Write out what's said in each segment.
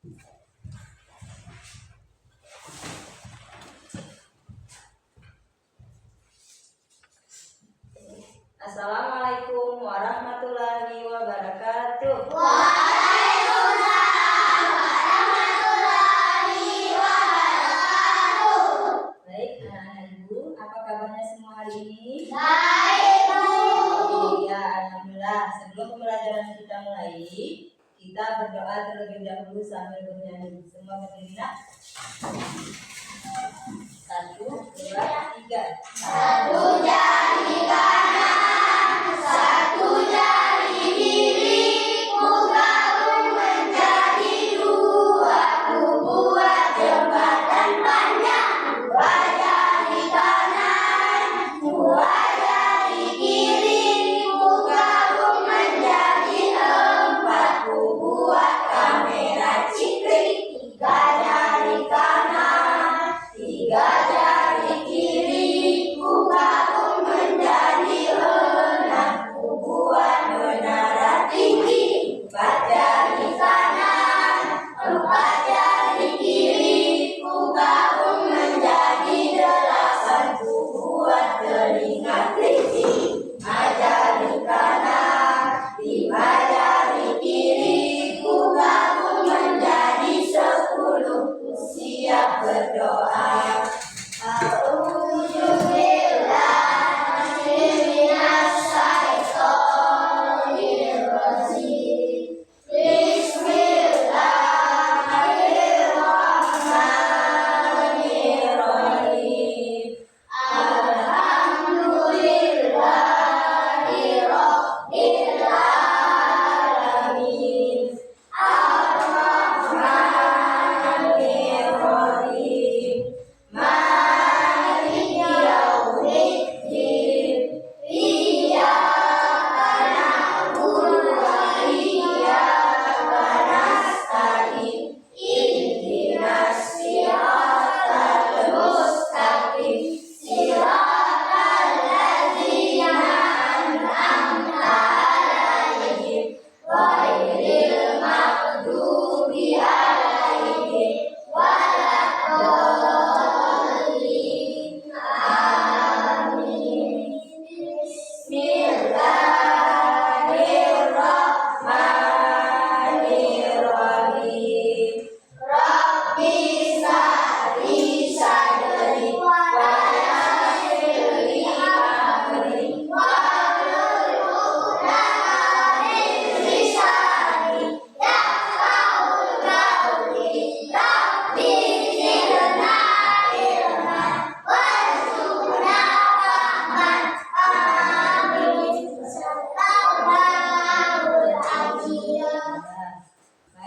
Assalamualaikum warahmatullahi wabarakatuh. Waalaikumsalam warahmatullahi wabarakatuh. Baik, anak-anak ibu, apa kabarnya semua hari ini? Baik, Bu. Ya, alhamdulillah. Sebelum pembelajaran kita mulai, kita berdoa terlebih dahulu sambil bernyanyi. Semua berdiri, nak. 1, 2, 3. Satu jari kanan, satu jari kiri, ku gabung menjadi dua, ku buat jembatan panjang. Dua jari kanan, dua jari kiri, ku gabung menjadi empat, ku buat kamera cikrik. Tiga jari kanan, tiga jari kiri, ku gabung menjadi enam, ku buat menara tinggi. Empat jari kanan, empat jari kiri, ku gabung menjadi delapan, ku buat telinga kelinci. Lima jari kanan, lima jari kiri, ku gabung menjadi 10, ku siap berdoa.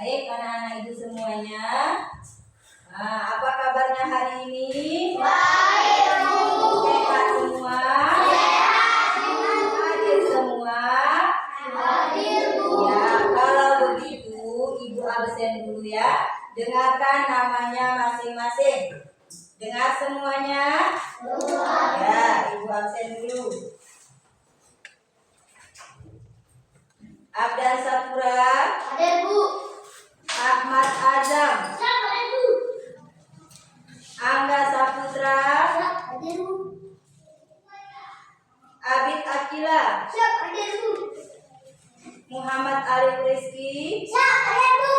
Baik, anak-anak ibu semuanya. Nah, apa kabarnya hari ini? Baik, Bu. Sehat semua? Hadir semua? Hadir, Bu. Ya, kalau begitu ibu absen dulu ya. Dengarkan namanya masing-masing. Dengar semuanya? Ya, ibu absen dulu. Abdan Sapura, Hadir, Bu. Ahmad Azam, Siap, hadir, Bu. Angga Saputra, Siap, hadir, Bu. Abid Akila, Siap, hadir, Bu. Muhammad Arif Rizki, Siap, hadir, Bu.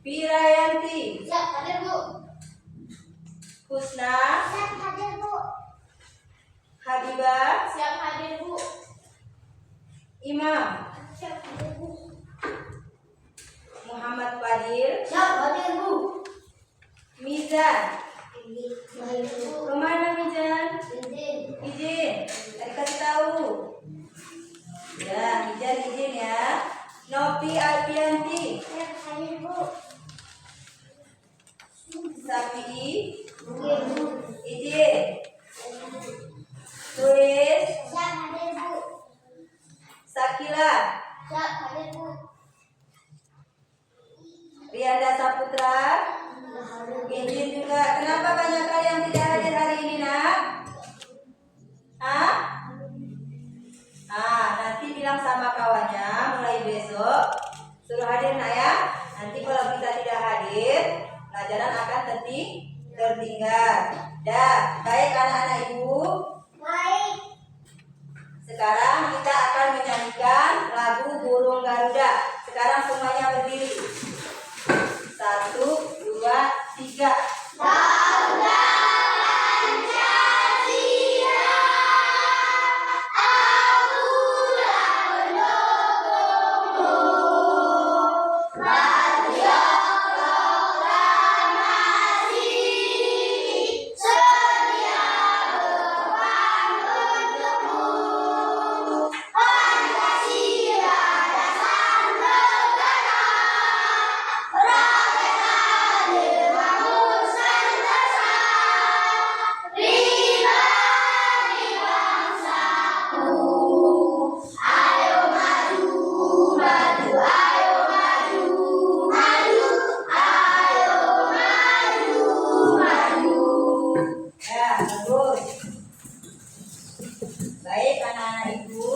Pirayanti, Siap, hadir, Bu. Husna, Siap, hadir, Bu. Habibah, Siap, hadir, Bu. Imam, Siap, hadir, Bu. Muhammad Fadil, Siap, hadir, Bu. Mizan. Baik, Bu. Kemana Mizan? Izin. Izin, tadi kasih tahu. Ya, izin ya. Nopi Alfianti, Siap, hadir, Bu. Sapi, Hadir, Bu. izin. Tulis, Siap, hadir, Bu. Sakila, Siap, hadir, Bu. Rianda Saputra, Hadir. izin juga. Kenapa banyak kali yang tidak hadir hari ini, nak? Hah? Nanti bilang sama kawannya mulai besok suruh hadir, nak ya. Nanti kalau kita tidak hadir, pelajaran akan tertinggal. Dah, baik anak-anak ibu. Baik. Sekarang kita akan menyanyikan lagu Burung Garuda. Sekarang semuanya berdiri. 1, 2, 3. Garuda Pancasila, akulah pendukungmu. Patriot proklamasi, sedia berjuang untukmu. Pancasila dasar negara, rakyat adil makmur sentosa, pribadi bangsaku. Ayo maju, maju, ayo maju, maju, ayo maju, maju. Ya, bagus. Baik anak-anak ibu,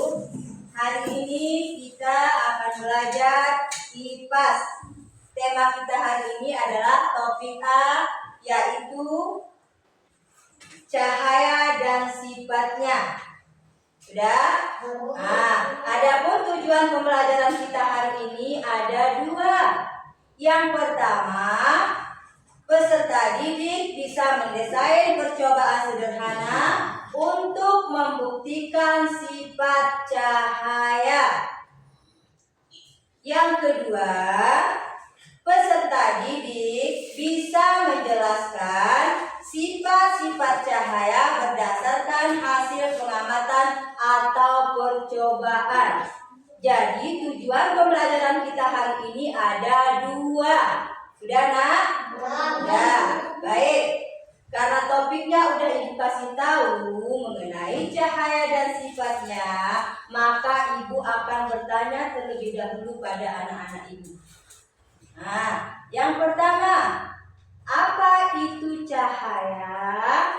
hari ini kita akan belajar IPAS. Tema kita hari ini adalah topik A, yaitu cahaya dan sifatnya. Sudah? Nah, adapun tujuan pembelajaran kita hari ini ada 2. Yang pertama, peserta didik bisa mendesain percobaan sederhana untuk membuktikan sifat cahaya. Yang kedua, peserta didik bisa menjelaskan sifat-sifat cahaya berdasarkan hasil pengamatan atau percobaan. Jadi tujuan pembelajaran kita hari ini ada 2. Sudah nak? Ya, baik. Karena topiknya udah ibu kasih tahu mengenai cahaya dan sifatnya, maka ibu akan bertanya terlebih dahulu pada anak-anak ibu. Nah, yang pertama, apa itu cahaya?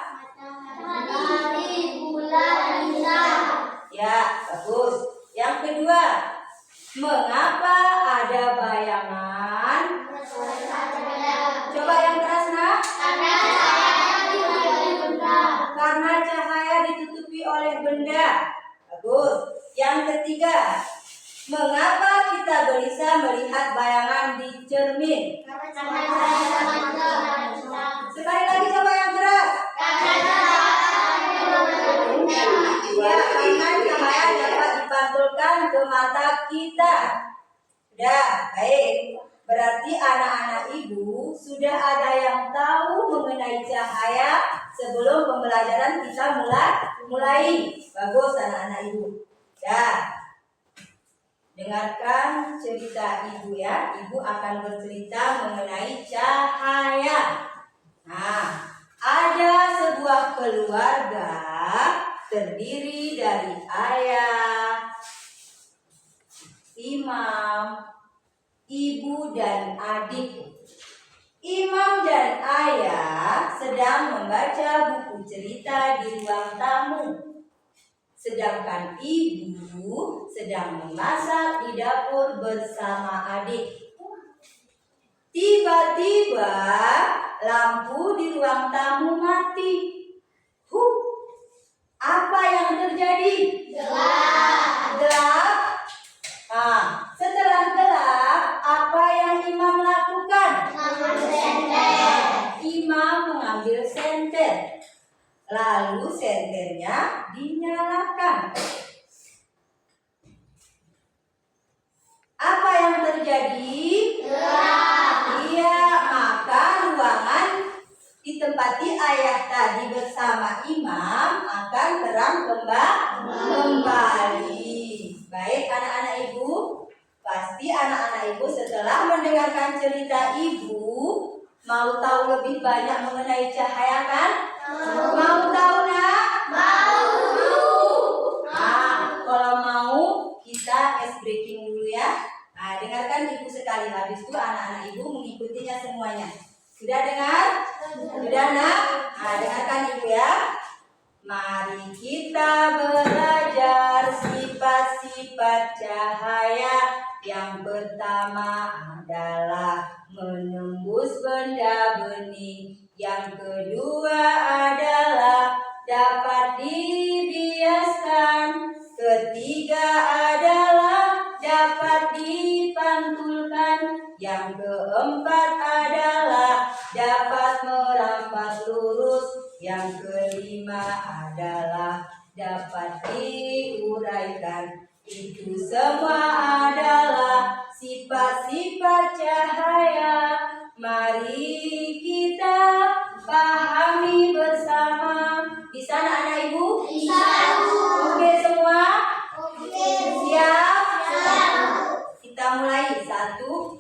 Matahari, bulan, bintang. Ya, bagus. Yang kedua, mengapa ada bayangan? Coba yang keras nak. Karena cahaya ditutupi oleh benda. Karena cahaya ditutupi oleh benda. Bagus. Yang ketiga, mengapa kita bisa melihat bayangan di cermin? Karena cahaya matahari. Sekali lagi coba yang keras. Karena cahaya benda. Ya, karena cahaya dapat dipantulkan ke mata kita. Sudah, baik. Berarti anak-anak ibu sudah ada yang tahu mengenai cahaya sebelum pembelajaran kita mulai. Bagus anak-anak ibu. Ya. Dengarkan cerita ibu ya. Ibu akan bercerita mengenai cahaya. Nah, ada sebuah keluarga terdiri dari ayah, imam, ibu dan adik. Imam dan ayah sedang membaca buku cerita di ruang tamu. Sedangkan ibu sedang memasak di dapur bersama adik. Tiba-tiba lampu di ruang tamu mati. Apa yang terjadi? Gelap. Nah, setelah gelap, apa yang imam lakukan? Imam mengambil senter. Lalu senternya dinyalakan. Apa yang terjadi? Iya, maka ruangan ditempati ayah tadi bersama imam akan terang kembali. Baik anak-anak ibu, pasti anak-anak ibu setelah mendengarkan cerita ibu mau tahu lebih banyak mengenai cahaya kan? Mau tahu nak? Mau. Nah, kalau mau kita ice breaking dulu ya. Nah, dengarkan ibu sekali, habis itu anak-anak ibu mengikutinya semuanya. Sudah dengar? Sudah nak? Nah, dengarkan ibu ya. Mari kita belajar sifat-sifat cahaya Yang pertama adalah menembus benda bening. Yang kedua adalah dapat dibiaskan. Ketiga adalah dapat dipantulkan. Yang keempat adalah dapat merampas lurus. Yang kelima adalah dapat diuraikan. Itu semua adalah sifat-sifat cahaya. Mari kita pahami bersama. Di sana anak ibu? Bisa. Oke semua? Oke. Siap? Siap. Kita mulai. 1, 2,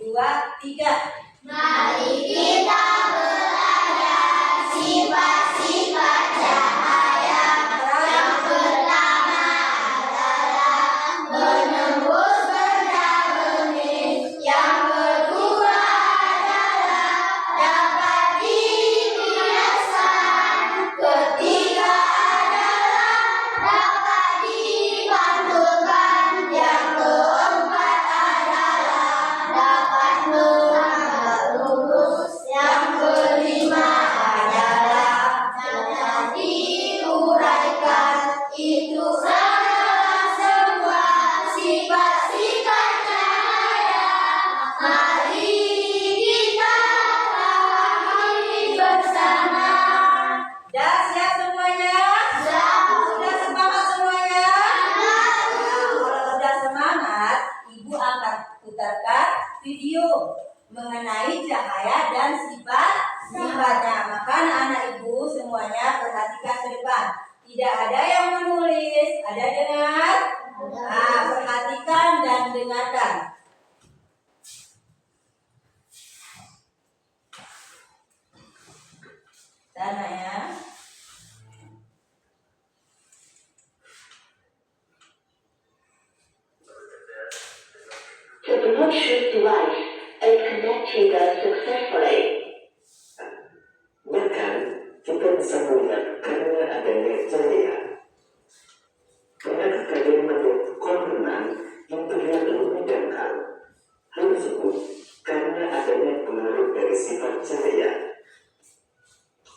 3. Mari kita belajar sifat-sifat cahaya. Yang pertama adalah menembus benda bening. Yang kedua adalah dapat dibiaskan. Ketiga adalah dapat dipantulkan. Yang keempat adalah dapat merampas lurus. Yang kelima adalah dapat diuraikan. Itu adalah semua sifat-sifat cahaya. Mari kita pahami bersama. Dah siap semuanya? Siap. Sudah semangat semuanya? Kalau sudah semangat, ibu akan putarkan video mengenai cahaya dan sifat-sifatnya. Maka anak-anak ibu semuanya perhatikan ke depan. Tidak ada yang menulis, ada dengar? Perhatikan dan dengarkan. Sana ya. The Bluetooth device is connected successfully. Bahkan kita bisa melihat karena adanya cahaya. Pernahkah kalian melihat kolam renang yang terlihat lebih dangkal? Hal tersebut karena adanya pengaruh dari sifat cahaya.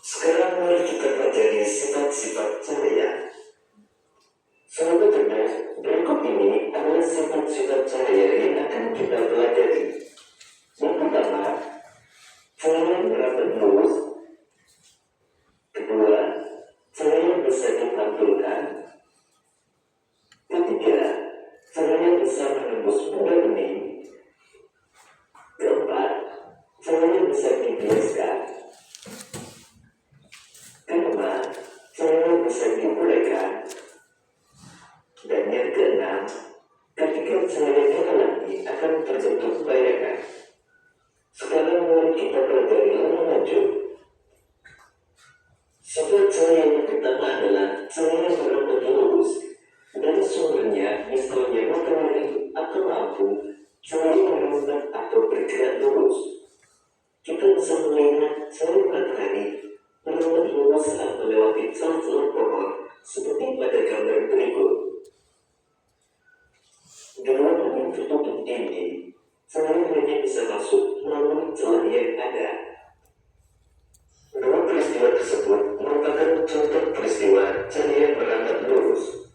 Sekarang mari kita pelajari sifat-sifat cahaya. Sahabat cerdas, berikut ini adalah sifat-sifat cahaya yang akan kita pelajari. Yang pertama, cahaya berambat lurus. Kedua, cahaya bisa dipantulkan. Ketiga, cahaya bisa menembus benda bening. Keempat, cahaya bisa dibiaskan. Kelima, cahaya bisa diuraikan. Dan yang keenam, ketika cahaya dihalangi akan terbentuk bayangan. Sekarang mari kita pelajari lebih lanjut. Sifat cahaya yang pertama adalah cahaya berambat lurus. Dari sumbernya, misalnya matahari atau lampu, cahaya merambat atau bergerak lurus. Kita bisa melihat cahaya matahari merambat lurus saat melewati celah-celah pohon, seperti pada gambar berikut. Di ruangan yang tertutup dinding, cahaya hanya bisa masuk melalui celah yang ada. Dua peristiwa tersebut merupakan contoh peristiwa cahaya berambat lurus.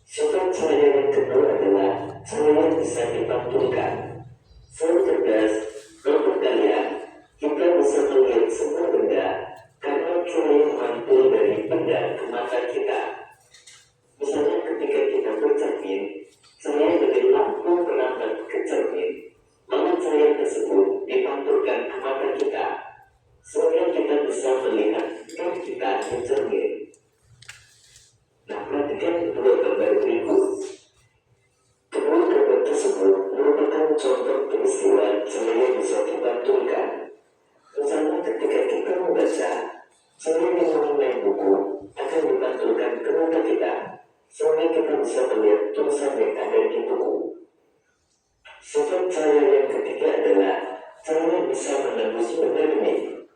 Sifat cahaya yang kedua adalah cahaya bisa dipantulkan. Sahabat cerdas, menurut kalian, kita bisa melihat semua benda karena cahaya mantul dari benda ke mata kita. Misalnya ketika kita bercermin, cahaya dari lampu merambat ke cermin, lalu cahaya tersebut dipantulkan ke mata kita, sehingga kita bisa melihat kan kita di cermin. Nah, perhatikan kedua gambar berikut. Kedua gambar tersebut merupakan contoh peristiwa cahaya bisa dipantulkan. Misalnya ketika kita membaca, cahaya yang mengenai buku akan dipantulkan ke mata kita, sehingga kita bisa melihat tulisan yang ada di buku. Sifat cahaya yang ketiga adalah cahaya bisa menembus benda bening.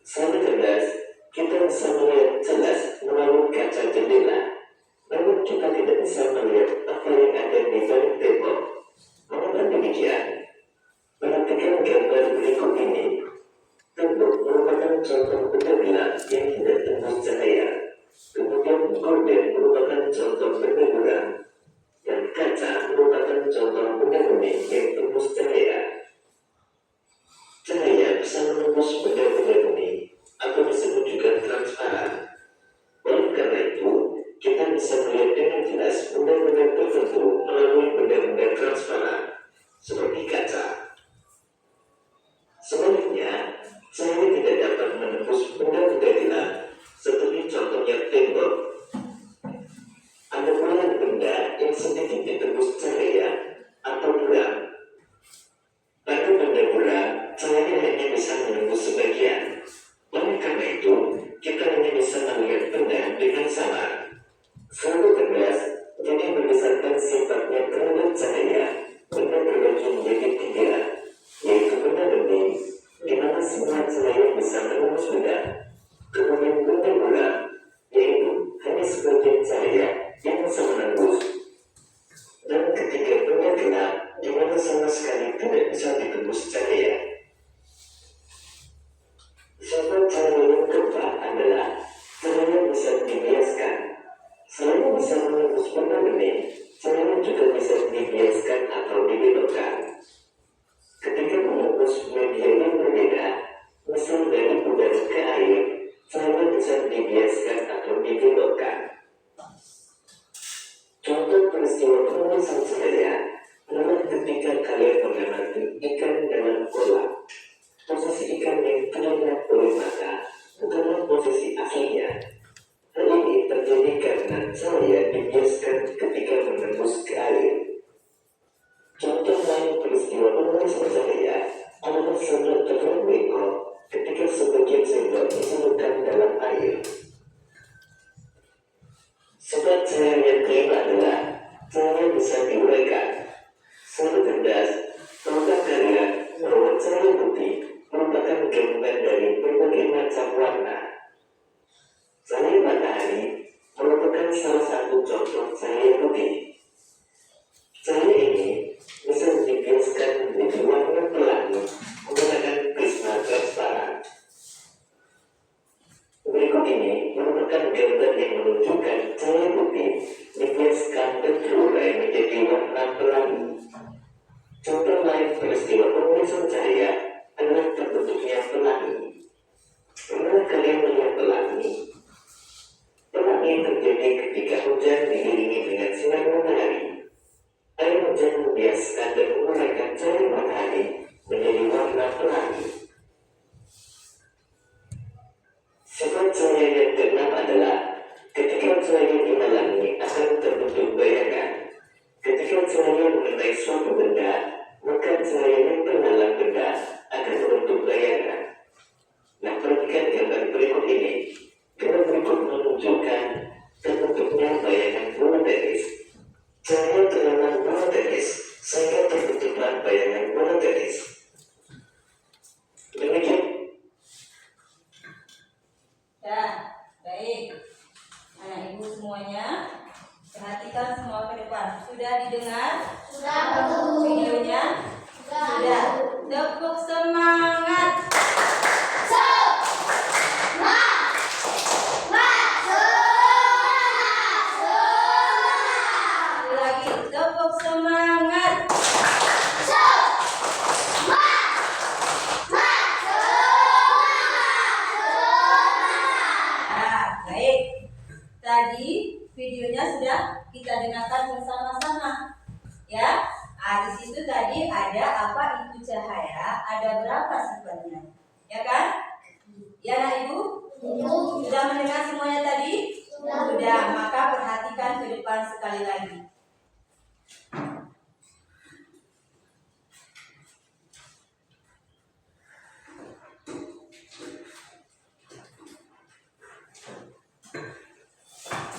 Sahabat cerdas, kita bisa melihat jelas melalui kaca jendela, namun kita tidak bisa melihat apa yang ada di balik tembok. contoh benda gelap yang tidak tembus cahaya. Kemudian gorden merupakan contoh benda buram, dan kaca merupakan contoh benda kuning yang tembus cahaya. Cahaya bisa menembus benda-benda kuning atau disebut juga transparan. Oleh karena itu, kita bisa melihat dengan jelas benda-benda tertentu melalui benda-benda transparan, seperti kaca. Sebaliknya, cahaya tidak dapat menembus benda-benda gelap, seperti contohnya tembok. Ada pula benda yang sedikit ditembus cahaya atau buram. Pada benda buram, cahaya hanya bisa menembus sebagian. Oleh karena itu, kita hanya bisa melihat benda dengan samar. Selalu tegas, jadi berdasarkan sifatnya terhadap cahaya, benda terbagi menjadi 3, yaitu benda bening, di mana semua cahaya bisa menembus benda. Kemudian benda buram, yaitu hanya sebagian cahaya yang bisa menembus. Dan ketiga, benda gelap, di mana sama sekali tidak bisa ditembus cahaya. Sifat cahaya yang keempat adalah cahaya bisa dibiaskan. Selain bisa menembus benda bening, cahaya juga bisa dibiaskan atau dibelokkan. Ketika menembus media yang berbeda, misal dari udara ke air, cahaya bisa dibiaskan atau dibelokkan. Contoh peristiwa penembusan cahaya adalah ketika kalian mengamati ikan dalam kolam. Posisi ikan yang terlihat oleh mata bukanlah posisi aslinya. Hal ini terjadi karena cahaya dibiaskan ketika menembus ke air. Contoh lain peristiwa penembusan cahaya adalah sendok terlalu bengkok ketika sebagian sendok diselupkan dalam air. Sebab cahaya yang kelima adalah cahaya bisa diuraikan. Selalu cerdas, tahukah kalian bahwa cahaya putih merupakan gabungan dari berbagai macam warna? Cahaya matahari merupakan salah satu contoh cahaya putih. Cahaya ini bisa dibiaskan menjadi warna pelangi menggunakan prisma transparan. Berikut ini merupakan gambar yang menunjukkan cahaya putih dibiaskan dan terurai menjadi warna pelangi. Contoh lain peristiwa penembusan cahaya adalah terbentuknya pelangi. Pernah kalian melihat pelangi? Pelangi terjadi ketika hujan diiringi dengan sinar matahari. Air hujan membiaskan dan menguraikan cahaya matahari menjadi warna pelangi. Sifat cahaya yang keenam adalah ketika cahaya dihalangi akan terbentuk bayangan. Ketika cahaya mengenai suatu benda, maka cahaya yang terhalang benda akan membentuk bayangan. Nah, perhatikan gambar berikut ini. Gambar berikut menunjukkan terbentuknya bayangan bola tenis. Cahaya terhalang bola tenis sehingga terbentuklah bayangan bola tenis. Demikian. Ya, baik. Anak ibu semuanya, perhatikan semua ke depan. Sudah didengar? Sudah, Bu. Videonya? Sudah. Tepuk semangat. Sekali lagi, tepuk semangat. Nah, baik. Tadi videonya sudah kita dengarkan bersama-sama. Ya. Di situ tadi ada apa itu cahaya, ada berapa sifatnya. Ya kan? Ya, Nak Ibu? Sudah mendengar semuanya tadi? Sudah, maka perhatikan ke depan sekali lagi.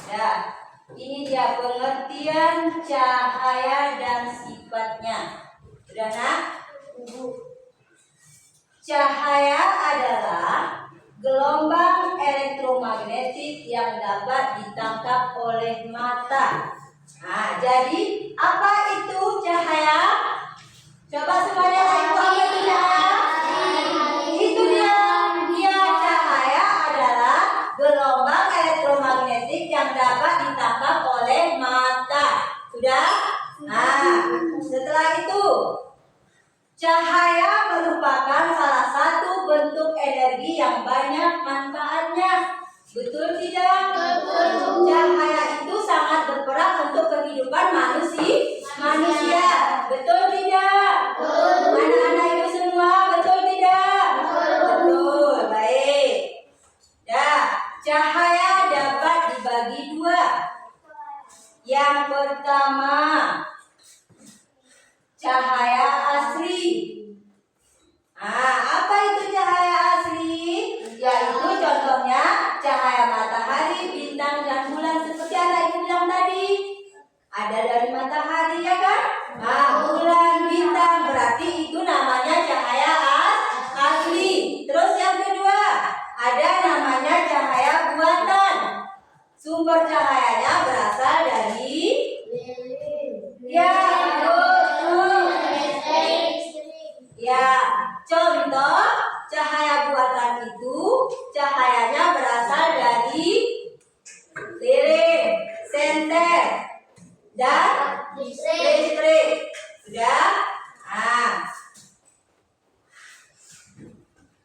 Ya, ini dia pengertian cahaya dan sifatnya. Sudah, Nak? Cahaya adalah gelombang elektromagnetik yang dapat ditangkap oleh mata. Nah, jadi apa itu cahaya? Coba semuanya, Ibu, apa itu cahaya? Itu dia cahaya. Cahaya merupakan salah satu bentuk energi yang banyak manfaatnya. Betul tidak? Betul. Cahaya itu sangat berperan untuk kehidupan manusia. Betul tidak? Betul. Anak-anak ibu semua, betul tidak? Betul. Baik. Dah, cahaya dapat dibagi dua. Yang pertama, cahaya asli. Apa itu cahaya asli? Yaitu contohnya cahaya matahari, bintang, dan bulan seperti anak ibu bilang tadi. Ada dari matahari ya kan? Bulan, bintang, berarti itu namanya cahaya asli. Terus yang kedua, ada namanya cahaya buatan. Sumber cahayanya berasal dari contoh cahaya buatan itu cahayanya berasal dari lilin, senter, dan listrik. Sudah?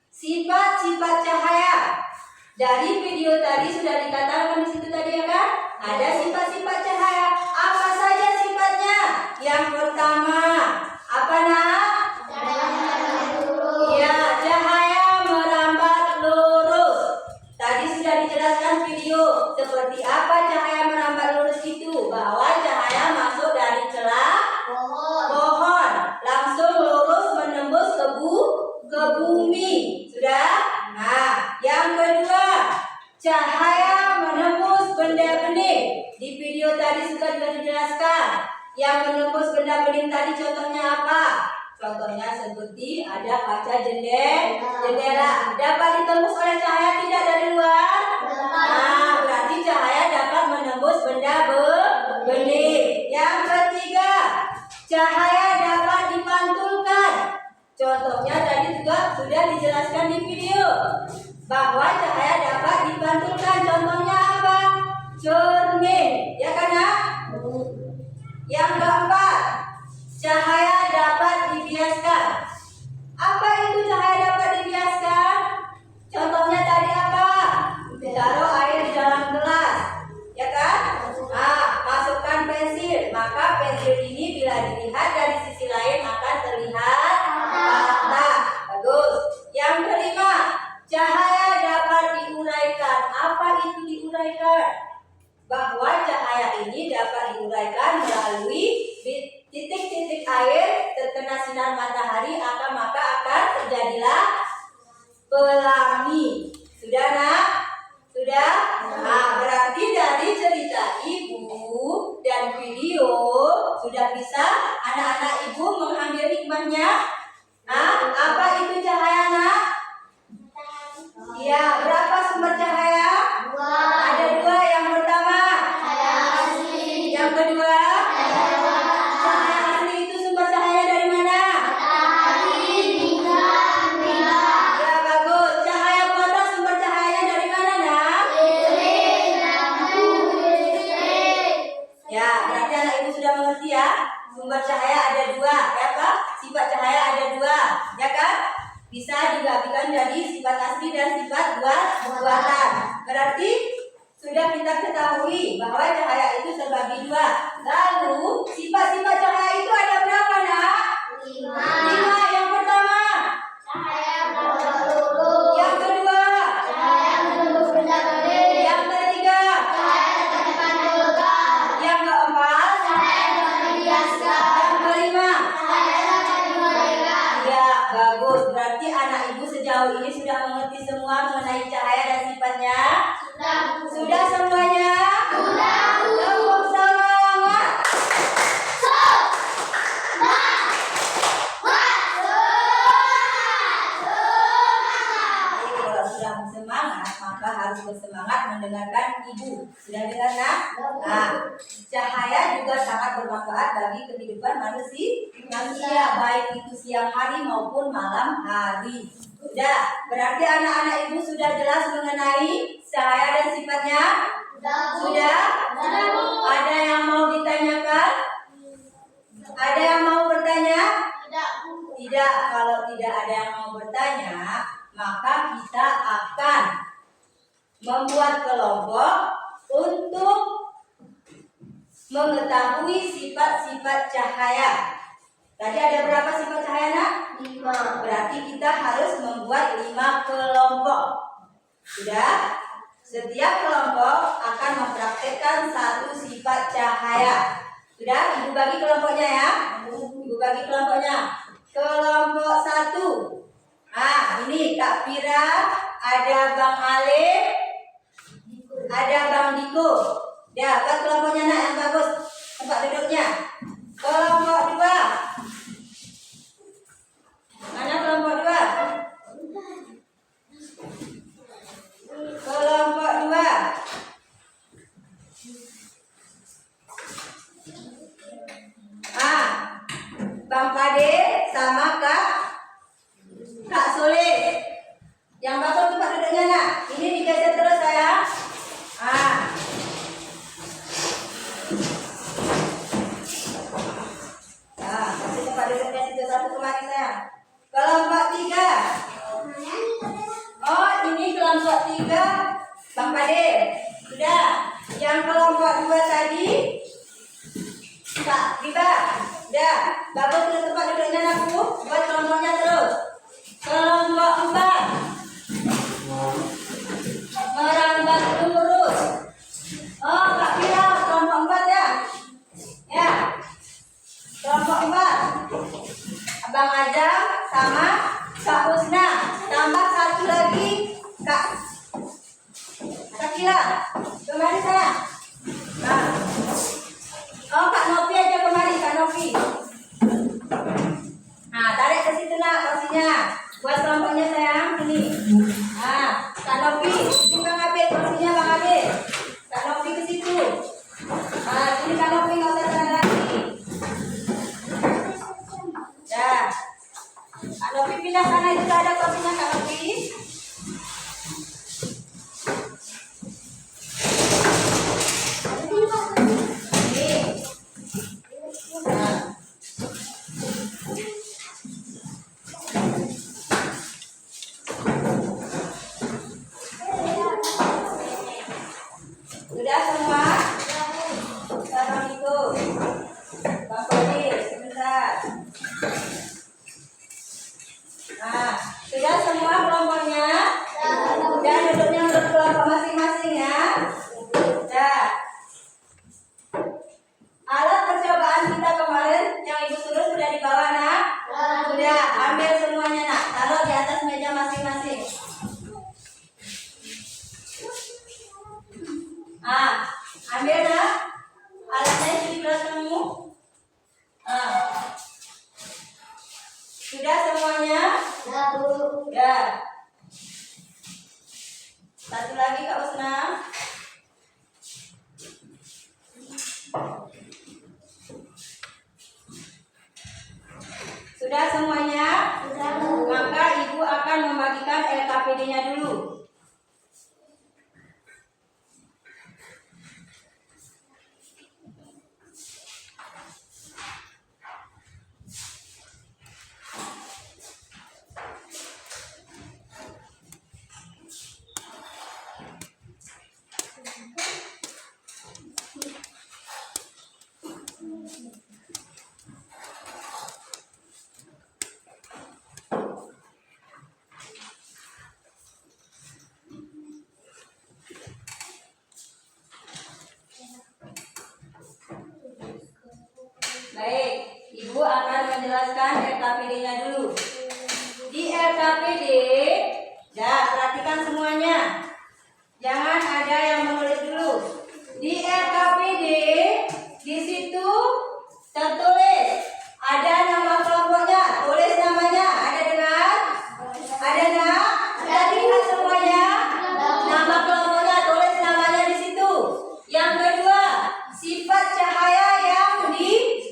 Sifat-sifat cahaya dari video tadi sudah dikatakan di situ tadi ya kan? Ada sifat-sifat cahaya. Apa saja sifatnya? Yang pertama, apa nak? Cahaya merambat lurus. Tadi sudah dijelaskan video seperti apa cahaya merambat lurus itu, bahwa cahaya masuk dari celah pohon langsung lurus menembus ke bumi. Sudah? Yang kedua, cahaya menembus benda bening. Di video tadi sudah dijelaskan. Yang menembus benda bening tadi contohnya apa? Contohnya seperti ada kaca jendela dapat ditembus oleh cahaya tidak dari luar. Berarti cahaya dapat menembus benda bening. Yang ketiga, cahaya dapat dipantulkan. Contohnya tadi juga sudah dijelaskan di video bahwa cahaya dapat dipantulkan. Contohnya apa? Cermin, ya kan? Yang keempat, cahaya dapat dibiaskan. Apa itu cahaya dapat dibiaskan? Contohnya tadi apa? Taruh air di dalam gelas, ya kan? Masukkan pensil, maka pensil ini bila dilihat dari sisi lain akan terlihat patah. Bagus. Yang kelima, cahaya dapat diuraikan. Apa itu diuraikan? Bahwa cahaya ini dapat diuraikan melalui titik-titik air terkena sinar matahari, maka akan terjadilah pelangi. Sudah nak? Sudah? Berarti dari cerita ibu dan video sudah bisa anak-anak ibu mengambil hikmahnya. Apa itu cahaya nak? Berapa sumber cahaya? Ada dua. Yang pertama, yang kedua, cahaya asli itu sumber cahaya dari mana? Ya bagus. Cahaya buatan sumber cahayanya dari mana nak? Ya, berarti anak ibu sudah mengerti ya. Sumber cahaya ada dua, ya Pak? Sifat cahaya ada dua, ya kan? Bisa dibagikan jadi sifat asli dan sifat buatan. Berarti sudah kita ketahui bahwa cahaya itu terbagi dua. Lalu sifat-sifat cahaya itu ada berapa nak? 5. Yang pertama. Yang kedua. Yang ketiga. Yang keempat. Yang kelima. Ya bagus. Berarti anak ibu sejauh ini sudah mengerti semua mengenai cahaya dan sifatnya. Sudah semuanya? Tepuk semangat. Jadi kalau sudah semangat, maka harus bersemangat mendengarkan ibu. Sudah dengar nak? Cahaya juga sangat bermanfaat bagi kehidupan manusia, baik itu siang hari maupun malam hari. Sudah, berarti anak-anak ibu sudah jelas mengenai cahaya dan sifatnya? Sudah? Ada yang mau ditanyakan? Ada yang mau bertanya? Tidak, kalau tidak ada yang mau bertanya, maka kita akan membuat kelompok untuk mengetahui sifat-sifat cahaya. Tadi ada berapa sifat cahaya, Nak? 5. Berarti kita harus membuat 5 kelompok. Sudah? Setiap kelompok akan mempraktekkan 1 sifat cahaya. Sudah? Ibu bagi kelompoknya ya. Ibu bagi kelompoknya. Kelompok 1. Ini Kak Pira, ada Bang Ale, ada Bang Diko. Ya, buat kelompoknya Nak yang bagus tempat duduknya. Kelompok 2. Mana kelompok 2? Kelompok 2. Bang Pade sama Kak Soleh. Yang bagus tempat duduknya Nak. Ini digeser terus sayang. Kasih tempat duduknya situ 1 kemari sayang. Kelompok 3. Oh, ini kelompok 3 Bang Pade. Sudah. Yang kelompok 2 tadi Kak Biba. Udah. Bagus terus tempat duduknya Nakku. Buat kelompoknya terus. Kelompok 4. Merambat lurus. Oh, Kak Biba, kelompok 4 ya. Ya. Kelompok 4. Abang Ajam sama Kak Husna. Tambah 1 lagi Kak Sakila. Kemari saya. Oh, Kak Novi aja kemari, Kak Novi. Tarik ke situ Nak kursinya. Buat kelompoknya sayang, sini. Kak Novi, sini Bang Abid, kursinya Bang Abid. Kak Novi ke situ. Sini Kak Novi, nggak usah sana lagi. Ya. Kak Novi pindah sana, itu ada kursinya Kak Novi. Sudah semua? Sekarang itu Bang Kodi, sebentar. Sudah semua kelompoknya? Sudah duduknya untuk kelompok masing-masing ya. Sudah. Alat percobaan kita kemarin yang Ibu suruh sudah dibawa Nak? Sudah, ambil semuanya Nak. Taruh di atas meja masing-masing. Ambil Nak. Alatnya di belakangmu. Sudah semuanya? Ya. Satu lagi Kak Usna. Sudah semuanya? Maka Ibu akan membagikan LKPD-nya dulu. Baik, Ibu akan menjelaskan LKPD-nya dulu. Di LKPD, perhatikan semuanya. Jangan ada yang menulis dulu. Di LKPD, di situ tertulis ada nama kelompoknya, tulis namanya. Ada dengar? Ada Nak? Ada lihat semuanya? Nama kelompoknya, tulis namanya di situ. Yang kedua, sifat cahaya yang diamati.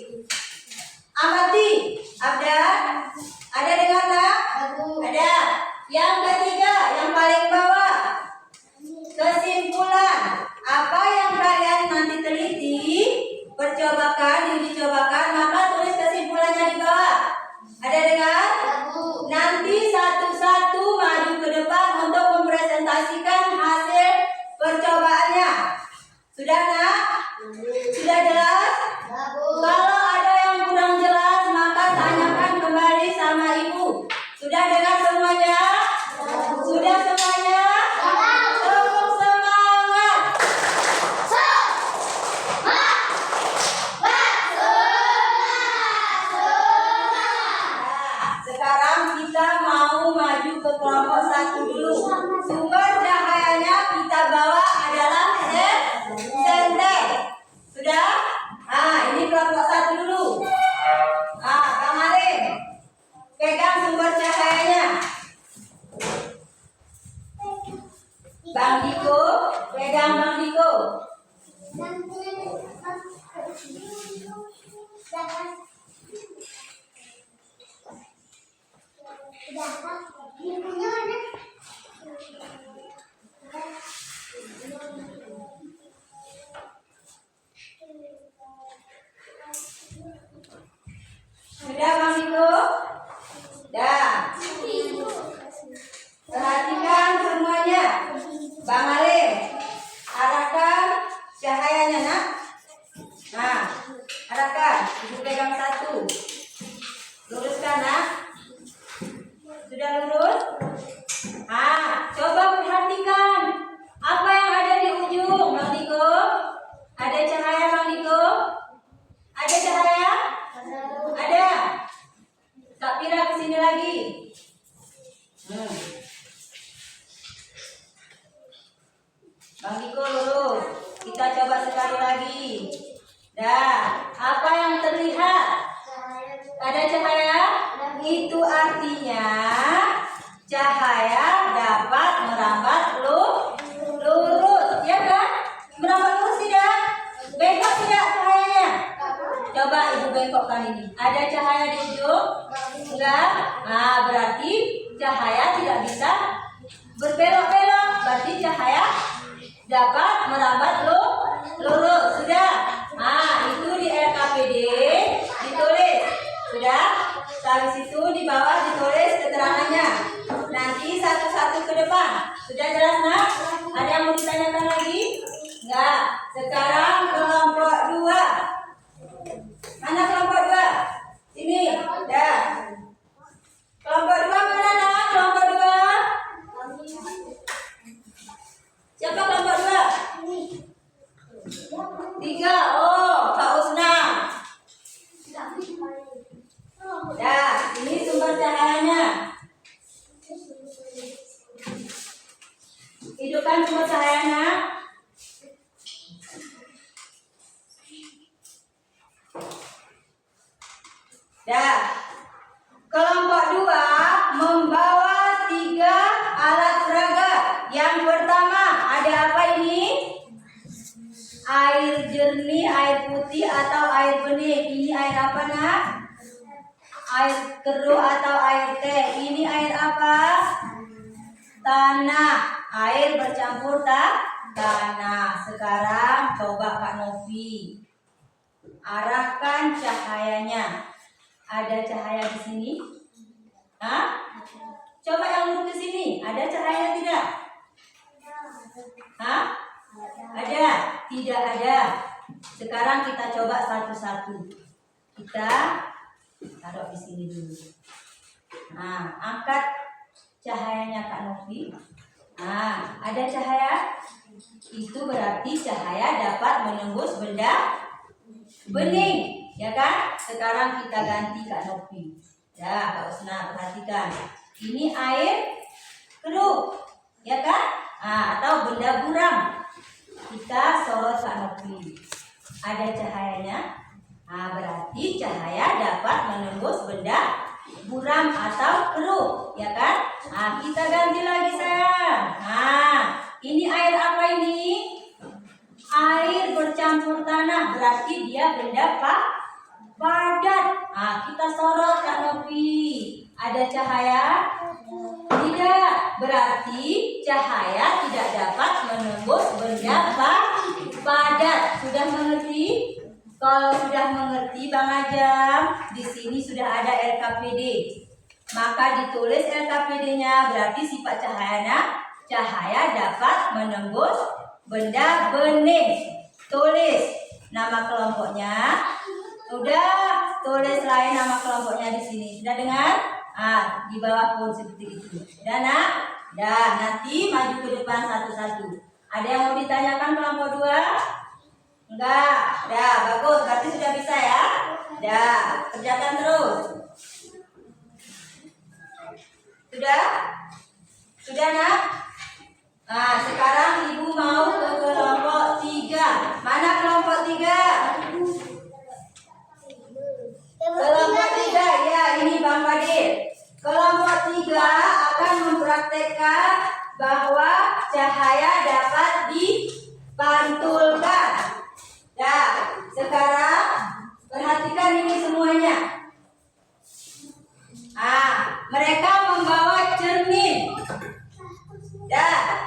Ada dengar Nak? Ada. Yang ketiga, yang paling bawah, kesimpulan. Apa yang kalian nanti teliti, dicobakan, maka tulis kesimpulannya di bawah. Ada dengar? sekarang kita mau maju ke kelompok 1 dulu. Sumber cahayanya kita bawa adalah senter. Sudah? Ini kelompok 1 dulu. Kang Alim, pegang sumber cahayanya. Bang Diko, pegang Bang Diko. Sudah Bang Diko? Dah. Perhatikan semuanya. Bang Alim, arahkan cahayanya nak. Arahkan. Ibu pegang 1. Luruskan nak. Sudah lurus? Coba perhatikan apa yang ada di ujung, Bang Diko. Ada cahaya, Bang Diko? Ada cahaya? Ada. Kak Pira kesini lagi. Bang Diko lurus. Kita coba sekali lagi. Dah. Apa yang terlihat? Ada cahaya? Itu artinya cahaya dapat merambat lurus, ya kan? Merambat lurus tidak? Bengkok tidak cahayanya? Coba ibu bengkokkan ini. Ada cahaya di ujung? Enggak? Berarti cahaya tidak bisa berbelok-belok. Berarti cahaya dapat merambat lurus. Sudah? Itu di LKPD ditulis. Sudah? Habis itu di bawah ditulis keterangannya. Nanti satu-satu ke depan. Sudah jelas nak? Ada yang mau ditanyakan lagi? Enggak. Sekarang kelompok 2. Mana kelompok 2? Sini. Dah. Kelompok 2 mana nak? Kelompok 2. Siapa kelompok 2? 3. Kak Usna. Dah, ini sumber cahayanya. Hidupkan sumber cahayanya. Dah. Kelompok 2 membawa 3 alat peraga. Yang pertama, ada apa ini? Air jernih, air putih atau air bening. Ini air apa nak? Air keruh atau air teh. Ini air apa? Tanah. Air bercampur tanah. Sekarang coba Kak Novi. Arahkan cahayanya. Ada cahaya di sini? Coba yang lurus ke sini. Ada cahaya tidak? Ada? Tidak ada. Sekarang kita coba satu-satu. Kita taruh di sini dulu. Angkat cahayanya Kak Novi. Ada cahaya? Itu berarti cahaya dapat menembus benda bening, ya kan? Sekarang kita ganti Kak Novi. Ya, Kak Usna perhatikan. Ini air keruh, ya kan? Atau benda buram. Kita sorot Kak Novi. Ada cahayanya? Berarti cahaya dapat menembus benda buram atau keruh, ya kan? Kita ganti lagi sayang. Ini air apa ini? Air bercampur tanah, berarti dia benda padat. Kita sorot Kak Novi. Ada cahaya? Tidak, berarti cahaya tidak dapat menembus benda padat. Sudah mengerti? Kalau sudah mengerti Bang Ajam, di sini sudah ada LKPD. Maka ditulis LKPD-nya, berarti sifat cahaya dapat menembus benda bening. Tulis nama kelompoknya. Udah, tulis lain nama kelompoknya di sini. Sudah dengar? Di bawah pun seperti itu. Dan nanti maju ke depan satu-satu. Ada yang mau ditanyakan kelompok 2? Enggak, bagus, berarti sudah bisa ya. Kerjakan terus. Sudah nak? Nah, sekarang ibu mau ke kelompok 3. Mana kelompok 3? Kelompok 3, ya ini Bang Fadil. Kelompok 3 akan mempraktekkan bahwa cahaya dapat dipantulkan. Nah, sekarang perhatikan ini semuanya. Mereka membawa cermin dan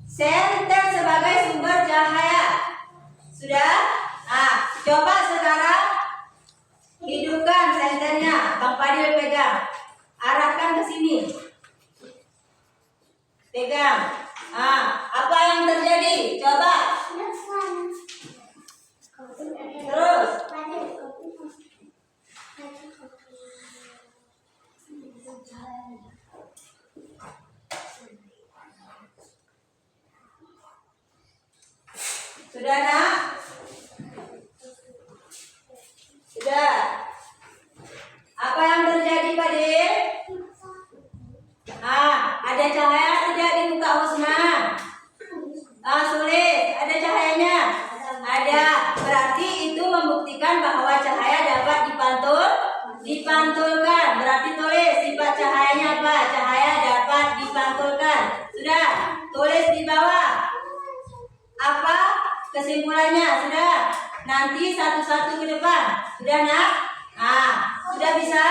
senter sebagai sumber cahaya. Sudah? Coba sekarang hidupkan senternya. Bang Fadil pegang. Arahkan ke sini. Pegang. Apa yang terjadi? Coba. Terus. Sudah nak? Sudah. Apa yang terjadi Pak De? Ada cahaya tidak di muka Husna? Sulit. Ada cahayanya? Ada. Berarti itu membuktikan bahwa cahaya dapat dipantulkan. Berarti tulis sifat cahayanya apa? Cahaya dapat dipantulkan. Sudah. Tulis di bawah. Apa kesimpulannya? Sudah. Nanti satu-satu ke depan. Sudah nak? Sudah bisa?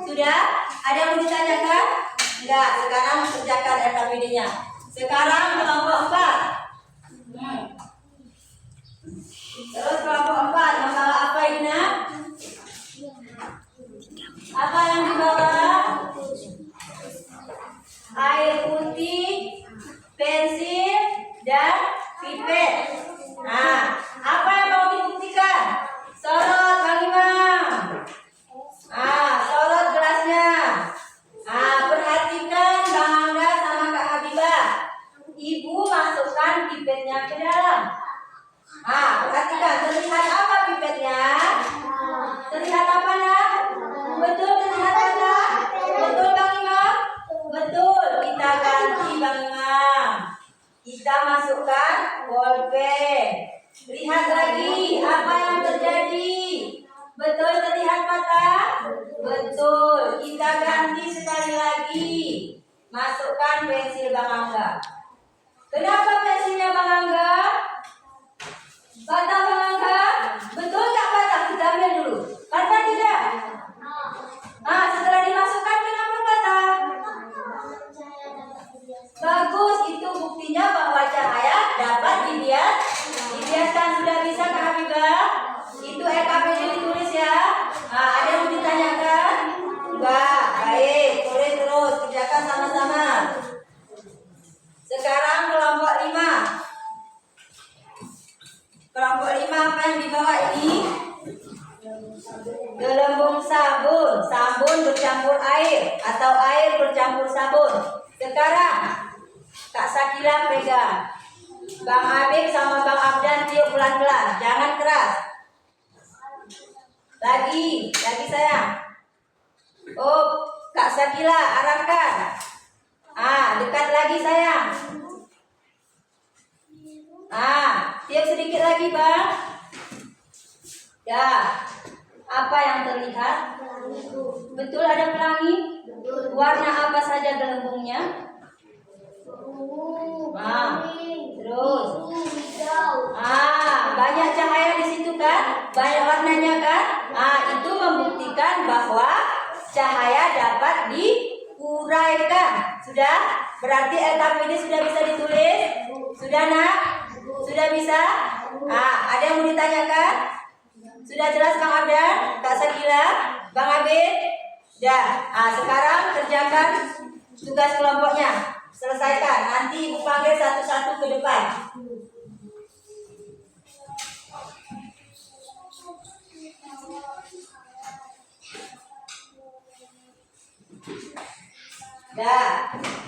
Sudah? Ada yang mau ditanyakan? Enggak. Sekarang kerjakan RKPD-nya. Sekarang kelompok 4. Terus kelompok 4 masalah apa ini nak? Apa yang dibawa? Air putih, pensil, dan pipet. Apa yang mau dibuktikan? Sorot Bang Imam. Sorot gelasnya. Perhatikan Bang Angga sama Kak Habibah. Ibu masukkan pipetnya ke dalam. Perhatikan, terlihat apa pipetnya? Terlihat apa nak? Betul terlihat apa? Betul Bang Imam? Betul, kita ganti Bang Imam. Kita masukkan bolpen. Lihat lagi apa yang terjadi. Betul terlihat patah? Betul. Kita ganti sekali lagi. Masukkan pensil Bang Angga. Kenapa pensilnya Bang Angga? Patah Bang Angga? Betul tak patah? Kita ambil dulu. Patah tidak? Setelah dimasukkan kenapa patah? Bagus, itu buktinya bahwa cahaya dapat dibiaskan. Sudah bisa Kak Habibah? Itu RKPD ditulis ya. Ada yang mau ditanyakan? Enggak, baik. Tulis terus, kerjakan sama-sama. Sekarang kelompok 5. Kelompok 5 apa yang dibawa ini? Gelembung sabun. Sabun bercampur air atau air bercampur sabun. Sekarang Kak Sakila pegang. Bang Habib sama Bang Abdan tiup pelan-pelan, jangan keras. Lagi sayang. Kak Sakila arahkan. Dekat lagi sayang. Tiup sedikit lagi Bang. Ya. Apa yang terlihat? Betul ada pelangi? Warna apa saja gelembungnya? Terus. Banyak cahaya di situ kan? Banyak warnanya kan? Itu membuktikan bahwa cahaya dapat diuraikan. Sudah? Berarti RKPD sudah bisa ditulis? Sudah nak? Sudah bisa? Ada yang mau ditanyakan? Sudah jelas Bang Abdan? Kak Sakila? Bang Abid? Ya. Sekarang kerjakan tugas kelompoknya. Selesaikan. Nanti Ibu panggil satu-satu ke depan.